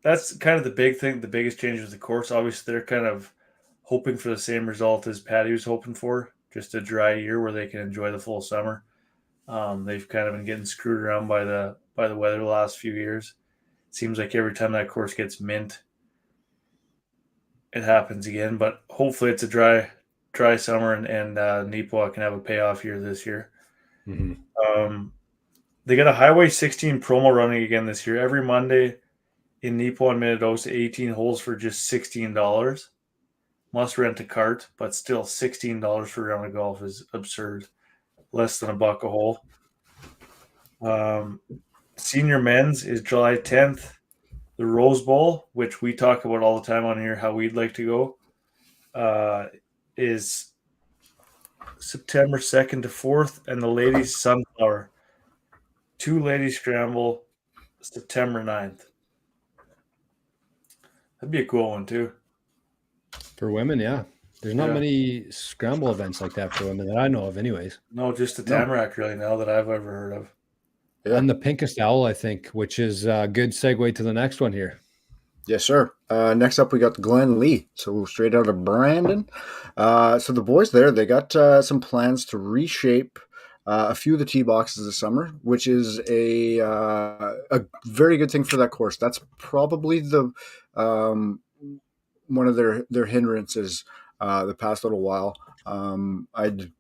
That's kind of the big thing. The biggest change was the course. Obviously, they're kind of hoping for the same result as Patty was hoping for, just a dry year where they can enjoy the full summer. They've kind of been getting screwed around by the weather the last few years. It seems like every time that course gets mint, it happens again. But hopefully, it's a dry summer and Neepawa can have a payoff year this year. Mm-hmm. They got a Highway 16 promo running again this year. Every Monday in Neepawa and Manitoba, 18 holes for just $16. Must rent a cart, but still $16 for a round of golf is absurd. Less than $1 a hole. Senior men's is July 10th. The Rose Bowl, which we talk about all the time on here, how we'd like to go, is September 2nd to 4th, and the ladies' Sunflower. 2 ladies scramble, September 9th. That'd be a cool one, too. For women, yeah. There's not Yeah. many scramble events like that for women that I know of anyways. No, just the Tamarack really now that I've ever heard of. Yeah. And the Pinkest Owl, I think, which is a good segue to the next one here. Yes, sir. Next up, we got Glen Lee. So straight out of Brandon. So the boys there, they got some plans to reshape a few of the tee boxes this summer, which is a very good thing for that course. That's probably the one of their hindrances the past little while. I'd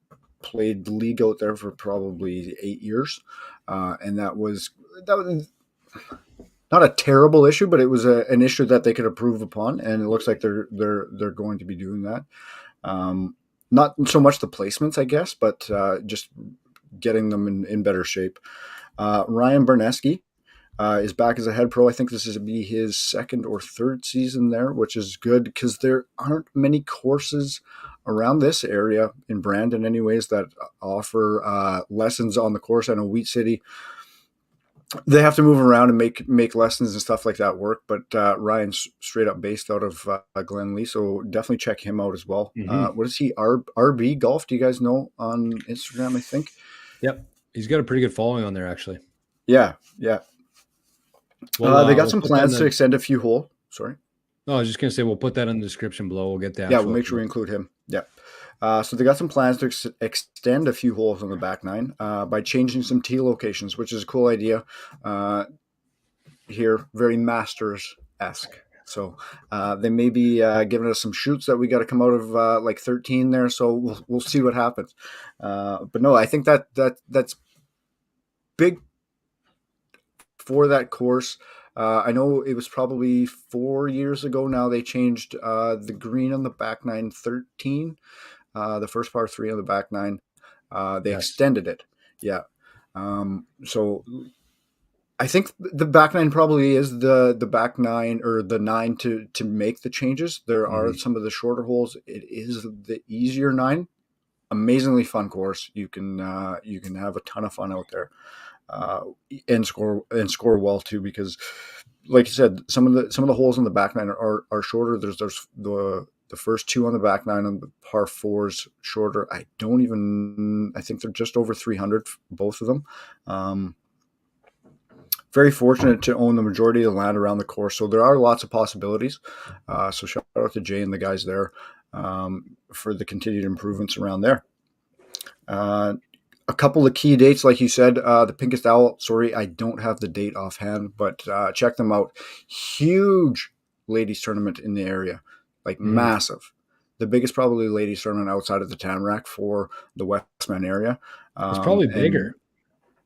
played league out there for probably 8 years, and that was not a terrible issue, but it was an issue that they could improve upon, and it looks like they're going to be doing that. Not so much the placements, I guess, but just getting them in better shape. Ryan Berneski is back as a head pro. I think this is be his 2nd or 3rd season there, which is good because there aren't many courses around this area in Brandon anyways that offer lessons on the course. I know Wheat City, they have to move around and make lessons and stuff like that work, but Ryan's straight up based out of Glen Lee, so definitely check him out as well. What is he? RB Golf? Do you guys know on Instagram? I think. Yep, he's got a pretty good following on there, actually. Yeah. Well, they got some plans to extend a few holes. Sorry. No, I was just gonna say we'll put that in the description below. We'll get that. Yeah, we'll make sure we include him. Yeah. So they got some plans to extend a few holes on the back nine by changing some tee locations, which is a cool idea. Here, very Masters-esque. So they may be giving us some shoots that we got to come out of like 13 there. So we'll see what happens. But no, I think that's big for that course. I know it was probably 4 years ago now they changed the green on the back nine 13. The first par 3 on the back nine. They extended it. Yeah. So I think the back nine probably is the back nine or the 9 to make the changes. There are some of the shorter holes. It is the easier 9. Amazingly fun course. You can have a ton of fun out there. And score well too, because like you said, some of the holes on the back nine are shorter. There's the first 2 on the back nine on the par 4s shorter. I think they're just over 300, both of them. Very fortunate to own the majority of the land around the course, so there are lots of possibilities. So shout out to Jay and the guys there for the continued improvements around there. A couple of key dates, like you said, the Pinkest Owl. Sorry, I don't have the date offhand, but check them out. Huge ladies tournament in the area, like massive. The biggest probably ladies tournament outside of the Tamarack for the Westman area. It's probably bigger.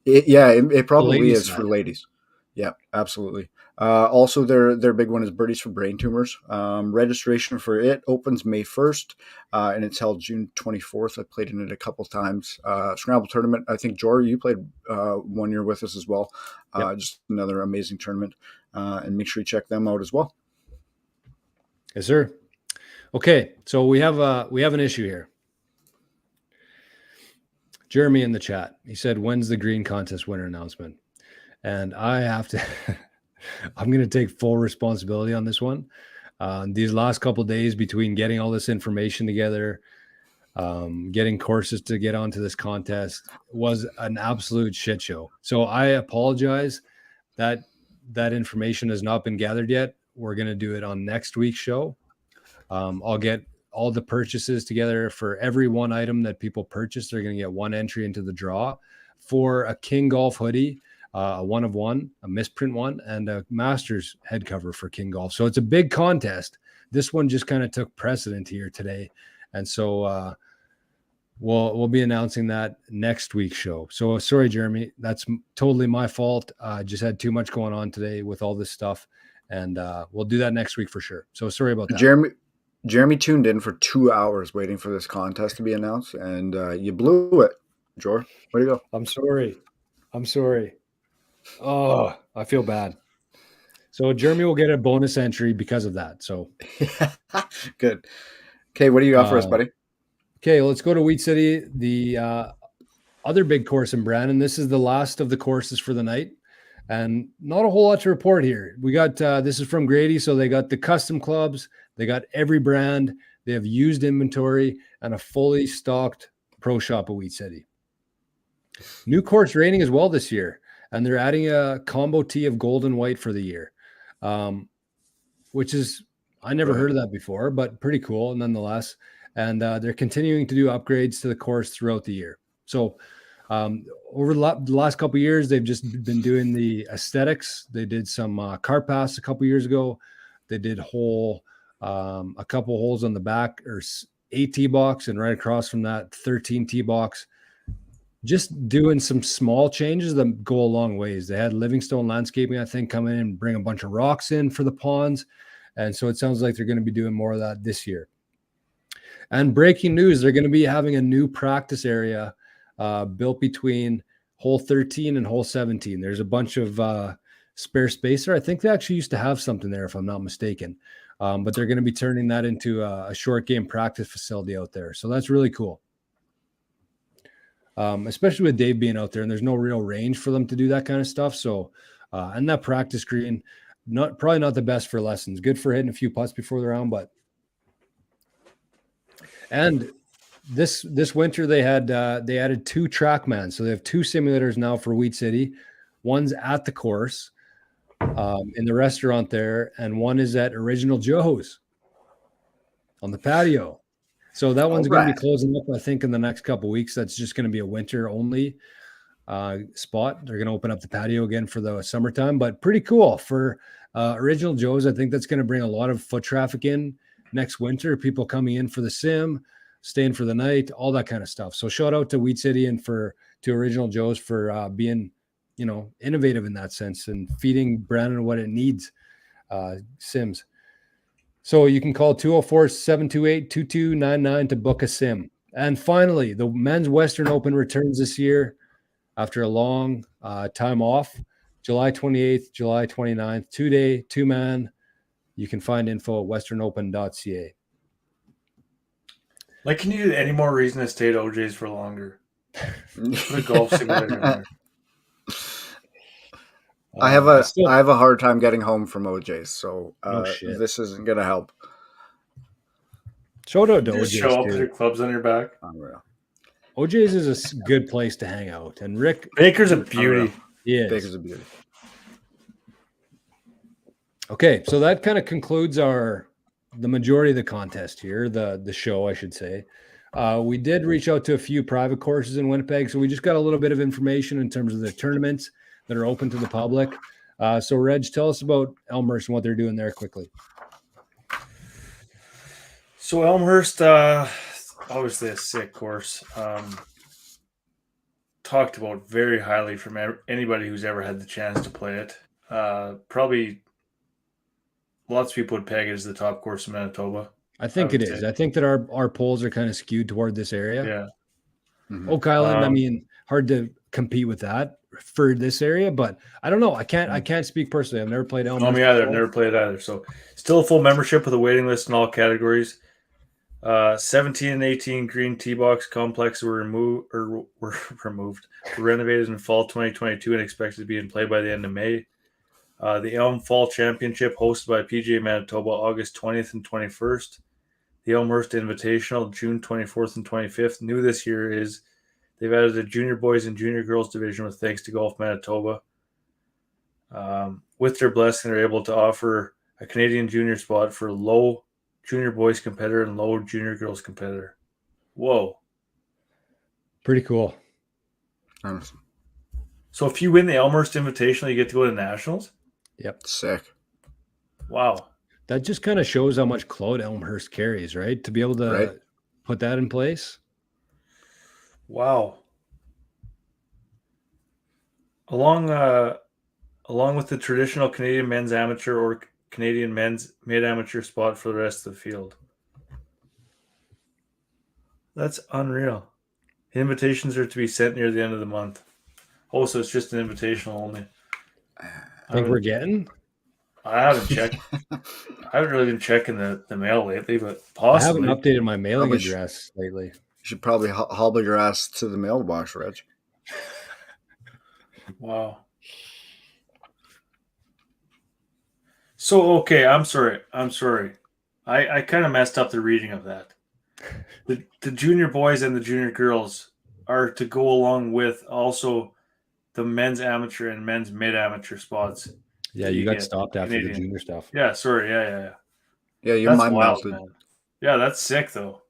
It probably is side. for ladies. Yeah, absolutely. Also, their big one is Birdies for Brain Tumors. Registration for it opens May 1st, and it's held June 24th. I played in it a couple times. Scramble tournament. I think, Jory, you played 1 year with us as well. Just another amazing tournament. And make sure you check them out as well. Yes, sir. Okay, so we have an issue here. Jeremy in the chat. He said, "When's the green contest winner announcement?" And I have to, I'm going to take full responsibility on this one. These last couple of days between getting all this information together, getting courses to get onto this contest was an absolute shit show. So I apologize that information has not been gathered yet. We're going to do it on next week's show. I'll get all the purchases together for every one item that people purchase. They're going to get one entry into the draw for a King Golf hoodie, a 1 of 1, a misprint one, and a Masters head cover for King Golf. So it's a big contest. This one just kind of took precedent here today. And so we'll be announcing that next week's show. So sorry, Jeremy, that's totally my fault. Just had too much going on today with all this stuff. And we'll do that next week for sure. So sorry about that. Jeremy tuned in for 2 hours waiting for this contest to be announced, and you blew it, Jor. Way to go. I'm sorry. Oh, I feel bad. So Jeremy will get a bonus entry because of that. So Good. Okay, what do you got for us, buddy? Okay, let's go to Wheat City, the other big course in Brandon. This is the last of the courses for the night, and not a whole lot to report here. We got this is from Grady, so they got the custom clubs, they got every brand, they have used inventory, and a fully stocked pro shop at Wheat City. New course rating as well this year, and they're adding a combo tee of gold and white for the year, which is I never heard of that before, but pretty cool nonetheless. And they're continuing to do upgrades to the course throughout the year. So over the last couple of years, they've just been doing the aesthetics. They did some car pass a couple of years ago. They did a couple holes on the back, or 8 tee box, and right across from that 13 tee box. Just doing some small changes that go a long ways. They had Livingstone Landscaping, I think, come in and bring a bunch of rocks in for the ponds. And so it sounds like they're going to be doing more of that this year. And breaking news, they're going to be having a new practice area built between hole 13 and hole 17. There's a bunch of spare space there. I think they actually used to have something there, if I'm not mistaken. But they're going to be turning that into a short game practice facility out there. So that's really cool. Especially with Dave being out there, and there's no real range for them to do that kind of stuff. So, and that practice green, probably not the best for lessons. Good for hitting a few putts before the round, but. And this winter they added 2 TrackMans, so they have 2 simulators now for Wheat City. One's at the course, in the restaurant there, and one is at Original Joe's on the patio. So that one's going to be closing up, I think, in the next couple of weeks. That's just going to be a winter only spot. They're going to open up the patio again for the summertime, but pretty cool for Original Joe's. I think that's going to bring a lot of foot traffic in next winter. People coming in for the sim, staying for the night, all that kind of stuff. So shout out to Wheat City and to Original Joe's for being, innovative in that sense and feeding Brandon what it needs. Sims. So you can call 204-728-2299 to book a sim. And finally, the Men's Western Open returns this year after a long time off. July 28th, July 29th, 2-day, 2-man. You can find info at westernopen.ca. Like, can you get any more reason to stay at OJ's for longer? Put a golf simulator in there. I have a hard time getting home from OJ's, so this isn't gonna help. Shout out to Just OJ's. show up with your clubs on your back. Unreal. OJ's is a good place to hang out, and Rick Baker's a beauty. Yeah, Baker's a beauty. Okay, so that kind of concludes the majority of the contest here, the show, I should say. We did reach out to a few private courses in Winnipeg, so we just got a little bit of information in terms of the tournaments that are open to the public. So, Reg, tell us about Elmhurst and what they're doing there quickly. So Elmhurst, obviously a sick course. Talked about very highly from anybody who's ever had the chance to play it. Probably lots of people would peg it as the top course in Manitoba. I think it is. I think that our polls are kind of skewed toward this area. Yeah. Mm-hmm. Oak Island, hard to compete with that for this area, but I don't know. I can't speak personally. I've never played Elmhurst. No, me either. I've never played it either. So still a full membership with a waiting list in all categories. 17 and 18 green tee box complexes were renovated in fall 2022 and expected to be in play by the end of May. The Elm Fall Championship hosted by PGA Manitoba August 20th and 21st. The Elmhurst Invitational June 24th and 25th. New this year is they've added a junior boys and junior girls division with thanks to Golf Manitoba. With their blessing, they're able to offer a Canadian junior spot for low junior boys competitor and low junior girls competitor. Whoa. Pretty cool. Awesome. So if you win the Elmhurst Invitational, you get to go to Nationals? Yep. Sick. Wow. That just kind of shows how much clout Elmhurst carries, right? To be able to put that in place. Wow. Along with the traditional Canadian men's amateur or Canadian men's mid-amateur spot for the rest of the field. That's unreal. Invitations are to be sent near the end of the month. Oh, so it's just an invitational only. Think we're getting? I haven't checked. I haven't really been checking the mail lately, but I haven't possibly. updated my mailing Probably address lately. You should probably hobble your ass to the mailbox, Reg. Wow. So, okay, I'm sorry. I kind of messed up the reading of that. The junior boys and the junior girls are to go along with also the men's amateur and men's mid-amateur spots. Yeah, that you got get stopped after Canadian. the junior stuff. Yeah, sorry. Yeah. Yeah, you That's mind wild, melted. man. Yeah, that's sick, though.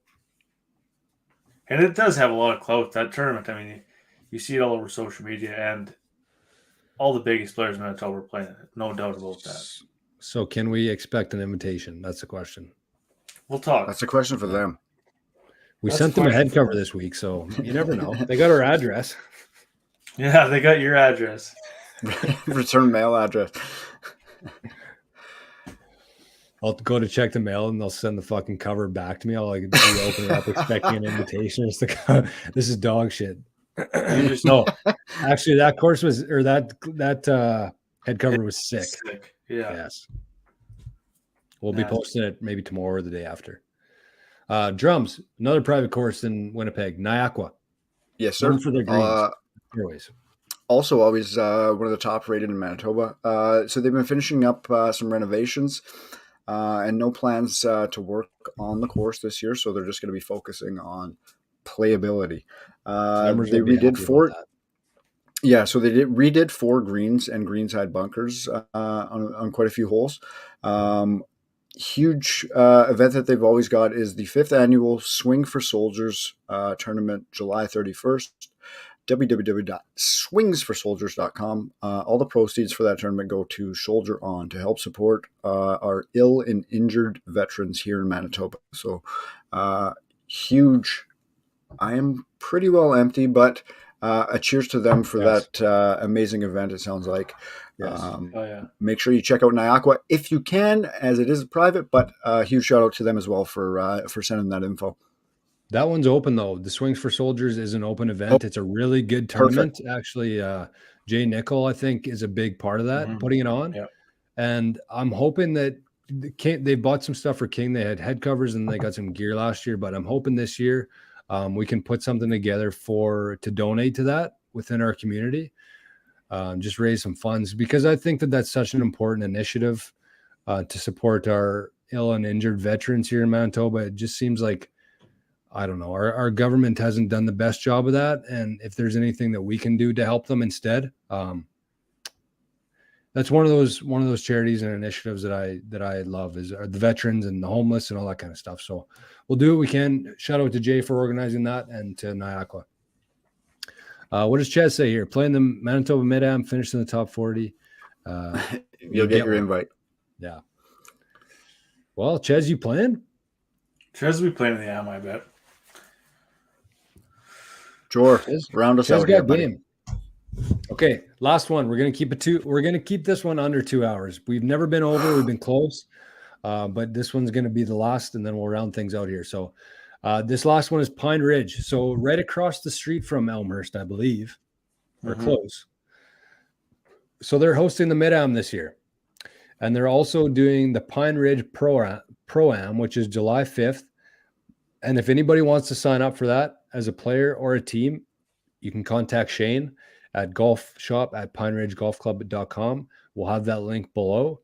And it does have a lot of clout, that tournament. I mean, you see it all over social media, and all the biggest players in Manitoba are playing it. No doubt about that. So can we expect an invitation? That's the question. We'll talk. That's a question for them. We That's sent them a question head cover for- this week, so you never know. They got our address. Yeah, they got your address. Return mail address. I'll go to check the mail and they'll send the fucking cover back to me. I'll like open it up expecting an invitation. It's the this is dog shit. No, actually, that course was or that head cover was sick. Yeah. Yes. We'll be posting it maybe tomorrow or the day after. Drums, another private course in Winnipeg, Neepawa. Yes, sir. Known for their greens. Always. Also, always one of the top rated in Manitoba. So they've been finishing up some renovations and no plans to work on the course this year. So they're just going to be focusing on playability. They redid four. Yeah, so they redid 4 greens and greenside bunkers on quite a few holes. Huge event that they've always got is the 5th annual Swing for Soldiers tournament, July 31st. www.swingsforsoldiers.com. All the proceeds for that tournament go to Soldier On to help support our ill and injured veterans here in Manitoba. So huge. I am pretty well empty, but a cheers to them for that amazing event, it sounds like. Yes. Make sure you check out Neepawa if you can, as it is private, but a huge shout out to them as well for sending that info. That one's open though. The Swings for Soldiers is an open event. It's a really good tournament. Perfect. Actually, Jay Nickel, I think, is a big part of that, putting it on. Yep. And I'm hoping that they bought some stuff for King. They had head covers and they got some gear last year, but I'm hoping this year we can put something together to donate to that within our community. Just raise some funds because I think that that's such an important initiative to support our ill and injured veterans here in Manitoba. It just seems like, I don't know, our government hasn't done the best job of that. And if there's anything that we can do to help them instead, that's one of those charities and initiatives that I love are the veterans and the homeless and all that kind of stuff. So we'll do what we can. Shout out to Jay for organizing that and to Neepawa. What does Chad say here? Playing the Manitoba Mid-Am, finish in the top 40. You'll get your invite. Yeah. Well, Chaz, you playing? Chaz will be playing in the Am, I bet. Sure. Round us out here, buddy. Okay, last one. We're gonna keep this one under 2 hours. We've never been over. We've been close, but this one's gonna be the last, and then we'll round things out here. So, this last one is Pine Ridge. So right across the street from Elmhurst, I believe, or close. So they're hosting the Mid-Am this year, and they're also doing the Pine Ridge Pro-Am, which is July 5th. And if anybody wants to sign up for that as a player or a team, you can contact Shane at golfshop@pineridgegolfclub.com. We'll have that link below.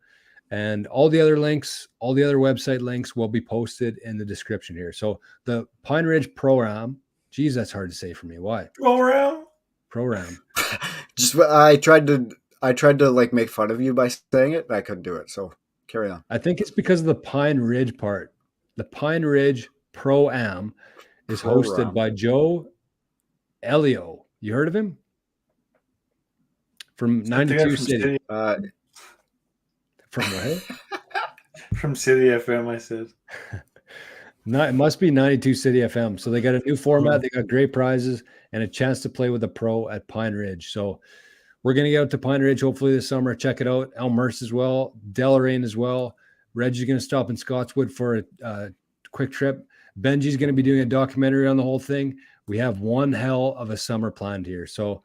And all the other website links will be posted in the description here. So the Pine Ridge Pro-Am, geez, that's hard to say for me. Why? Pro-Am. Just I tried to like make fun of you by saying it, but I couldn't do it. So carry on. I think it's because of the Pine Ridge part. The Pine Ridge Pro-Am is hosted by Joe Elio. You heard of him? From 92 City. From where? From City FM, I said. No, it must be 92 City FM. So they got a new format. They got great prizes and a chance to play with a pro at Pine Ridge. So we're going to get out to Pine Ridge hopefully this summer. Check it out. Elmhurst as well. Deloraine as well. Reggie's going to stop in Scottswood for a quick trip. Benji's going to be doing a documentary on the whole thing. We have one hell of a summer planned here. So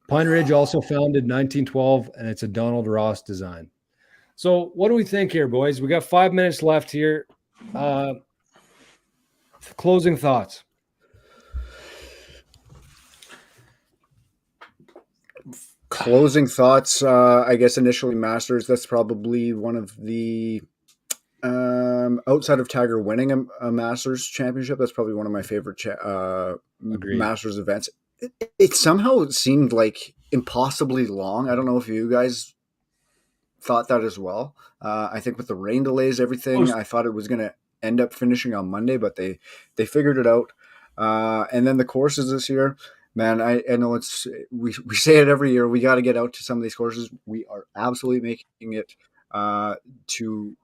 Pine Ridge, also founded 1912, and it's a Donald Ross design. So what do we think here, boys? We got 5 minutes left here. Closing thoughts. Closing thoughts. I guess initially Masters. That's probably one of the outside of Tiger winning a Masters championship. That's probably one of my favorite Masters events. It somehow seemed like impossibly long. I don't know if you guys thought that as well. I think with the rain delays, everything, I thought it was going to end up finishing on Monday, but they figured it out. And then the courses this year, man, I know we say it every year. We got to get out to some of these courses. We are absolutely making it to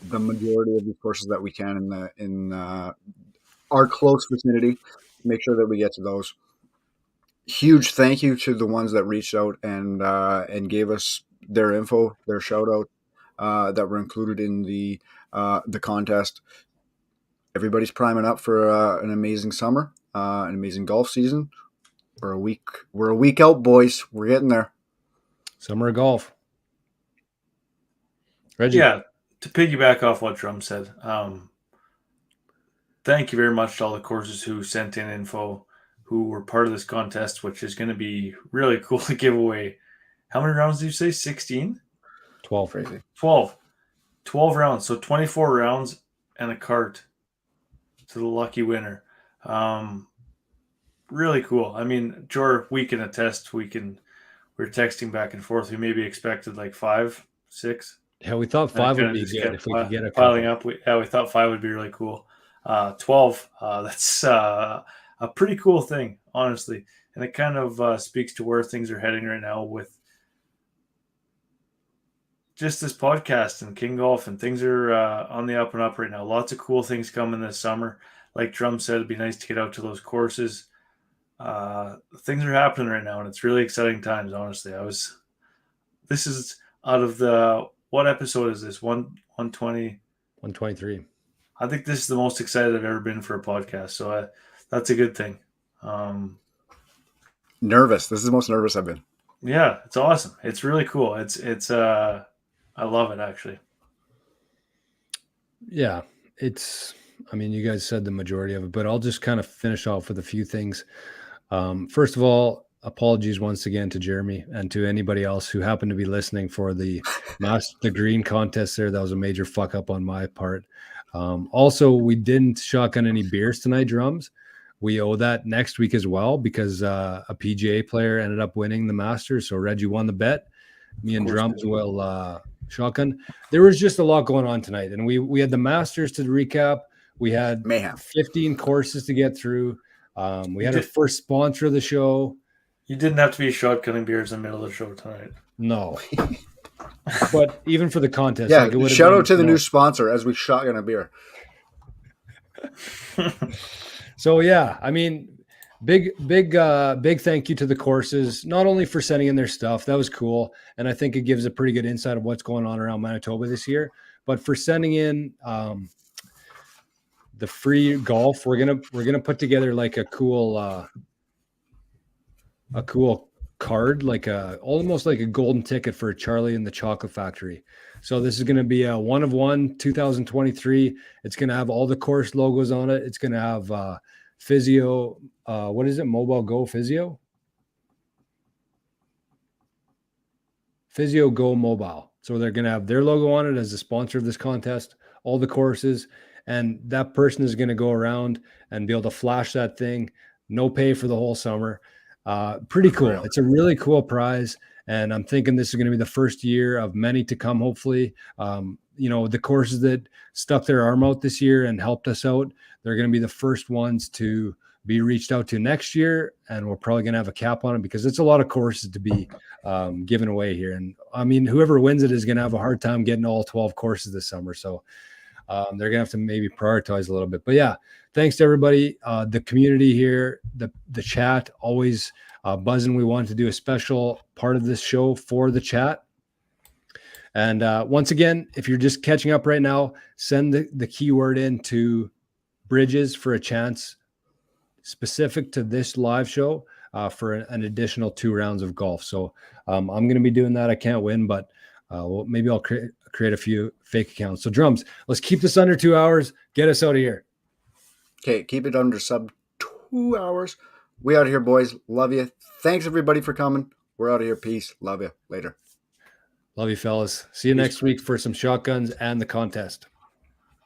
the majority of these courses that we can in our close vicinity. Make sure that we get to those. Huge thank you to the ones that reached out and gave us their info, their shout out that were included in the contest. Everybody's priming up for an amazing summer, an amazing golf season. We're a week out, boys. We're getting there. Summer of golf. Reggie. Yeah, to piggyback off what Drum said, thank you very much to all the courses who sent in info, who were part of this contest, which is going to be really cool to give away. How many rounds did you say? 16? 12. Crazy. 12 rounds. So 24 rounds and a cart to the lucky winner. Really cool. I mean, Jor, we can attest. We're texting back and forth. We maybe expected like 5, 6. Yeah, we thought 5 would be good if we could get a piling up. We thought 5 would be really cool. 12. That's a pretty cool thing, honestly, and it kind of speaks to where things are heading right now with just this podcast and King Golf, and things are on the up and up right now. Lots of cool things coming this summer. Like Drum said, it'd be nice to get out to those courses. Things are happening right now, and it's really exciting times. Honestly, this is out of the, what episode is this? 120, 123. I think this is the most excited I've ever been for a podcast. So that's a good thing. Nervous. This is the most nervous I've been. Yeah, it's awesome. It's really cool. It's I love it, actually. Yeah, I mean, you guys said the majority of it, but I'll just kind of finish off with a few things. First of all, apologies once again to Jeremy and to anybody else who happened to be listening for the green contest there. That was a major fuck up on my part. Also, we didn't shotgun any beers tonight, Drums. We owe that next week as well because a PGA player ended up winning the Masters. So Reggie won the bet. Me and Drums will shotgun. There was just a lot going on tonight, and we had the Masters to recap. We had mayhem. 15 courses to get through. We had our first sponsor of the show. You didn't have to be shotgunning beers in the middle of the show tonight. No. But even for the contest. Yeah, shout out to the new sponsor as we shotgun a beer. So, yeah, I mean, big thank you to the courses, not only for sending in their stuff. That was cool. And I think it gives a pretty good insight of what's going on around Manitoba this year. But for sending in the free golf, we're gonna put together like a cool card, like almost like a golden ticket for Charlie and the Chocolate Factory. So this is going to be a 1 of 1 2023. It's going to have all the course logos on it. It's going to have Physio. What is it? Mobile Go Physio Go Mobile. So they're going to have their logo on it as the sponsor of this contest, all the courses. And that person is going to go around and be able to flash that thing. No pay for the whole summer. Pretty cool. It's a really cool prize. And I'm thinking this is going to be the first year of many to come, hopefully. The courses that stuck their arm out this year and helped us out, they're going to be the first ones to be reached out to next year. And we're probably going to have a cap on it because it's a lot of courses to be given away here. And I mean, whoever wins it is going to have a hard time getting all 12 courses this summer. So they're going to have to maybe prioritize a little bit. But yeah, thanks to everybody, the community here, the chat, always buzzing. We wanted to do a special part of this show for the chat. And once again, if you're just catching up right now, send the keyword into bridges for a chance specific to this live show for an additional 2 rounds of golf. So I'm going to be doing that. I can't win, but maybe I'll create a few fake accounts. So Drums, let's keep this under 2 hours. Get us out of here. Okay, keep it under sub 2 hours. We out of here, boys. Love you. Thanks, everybody, for coming. We're out of here. Peace. Love you. Later. Love you, fellas. See you next week for some shotguns and the contest.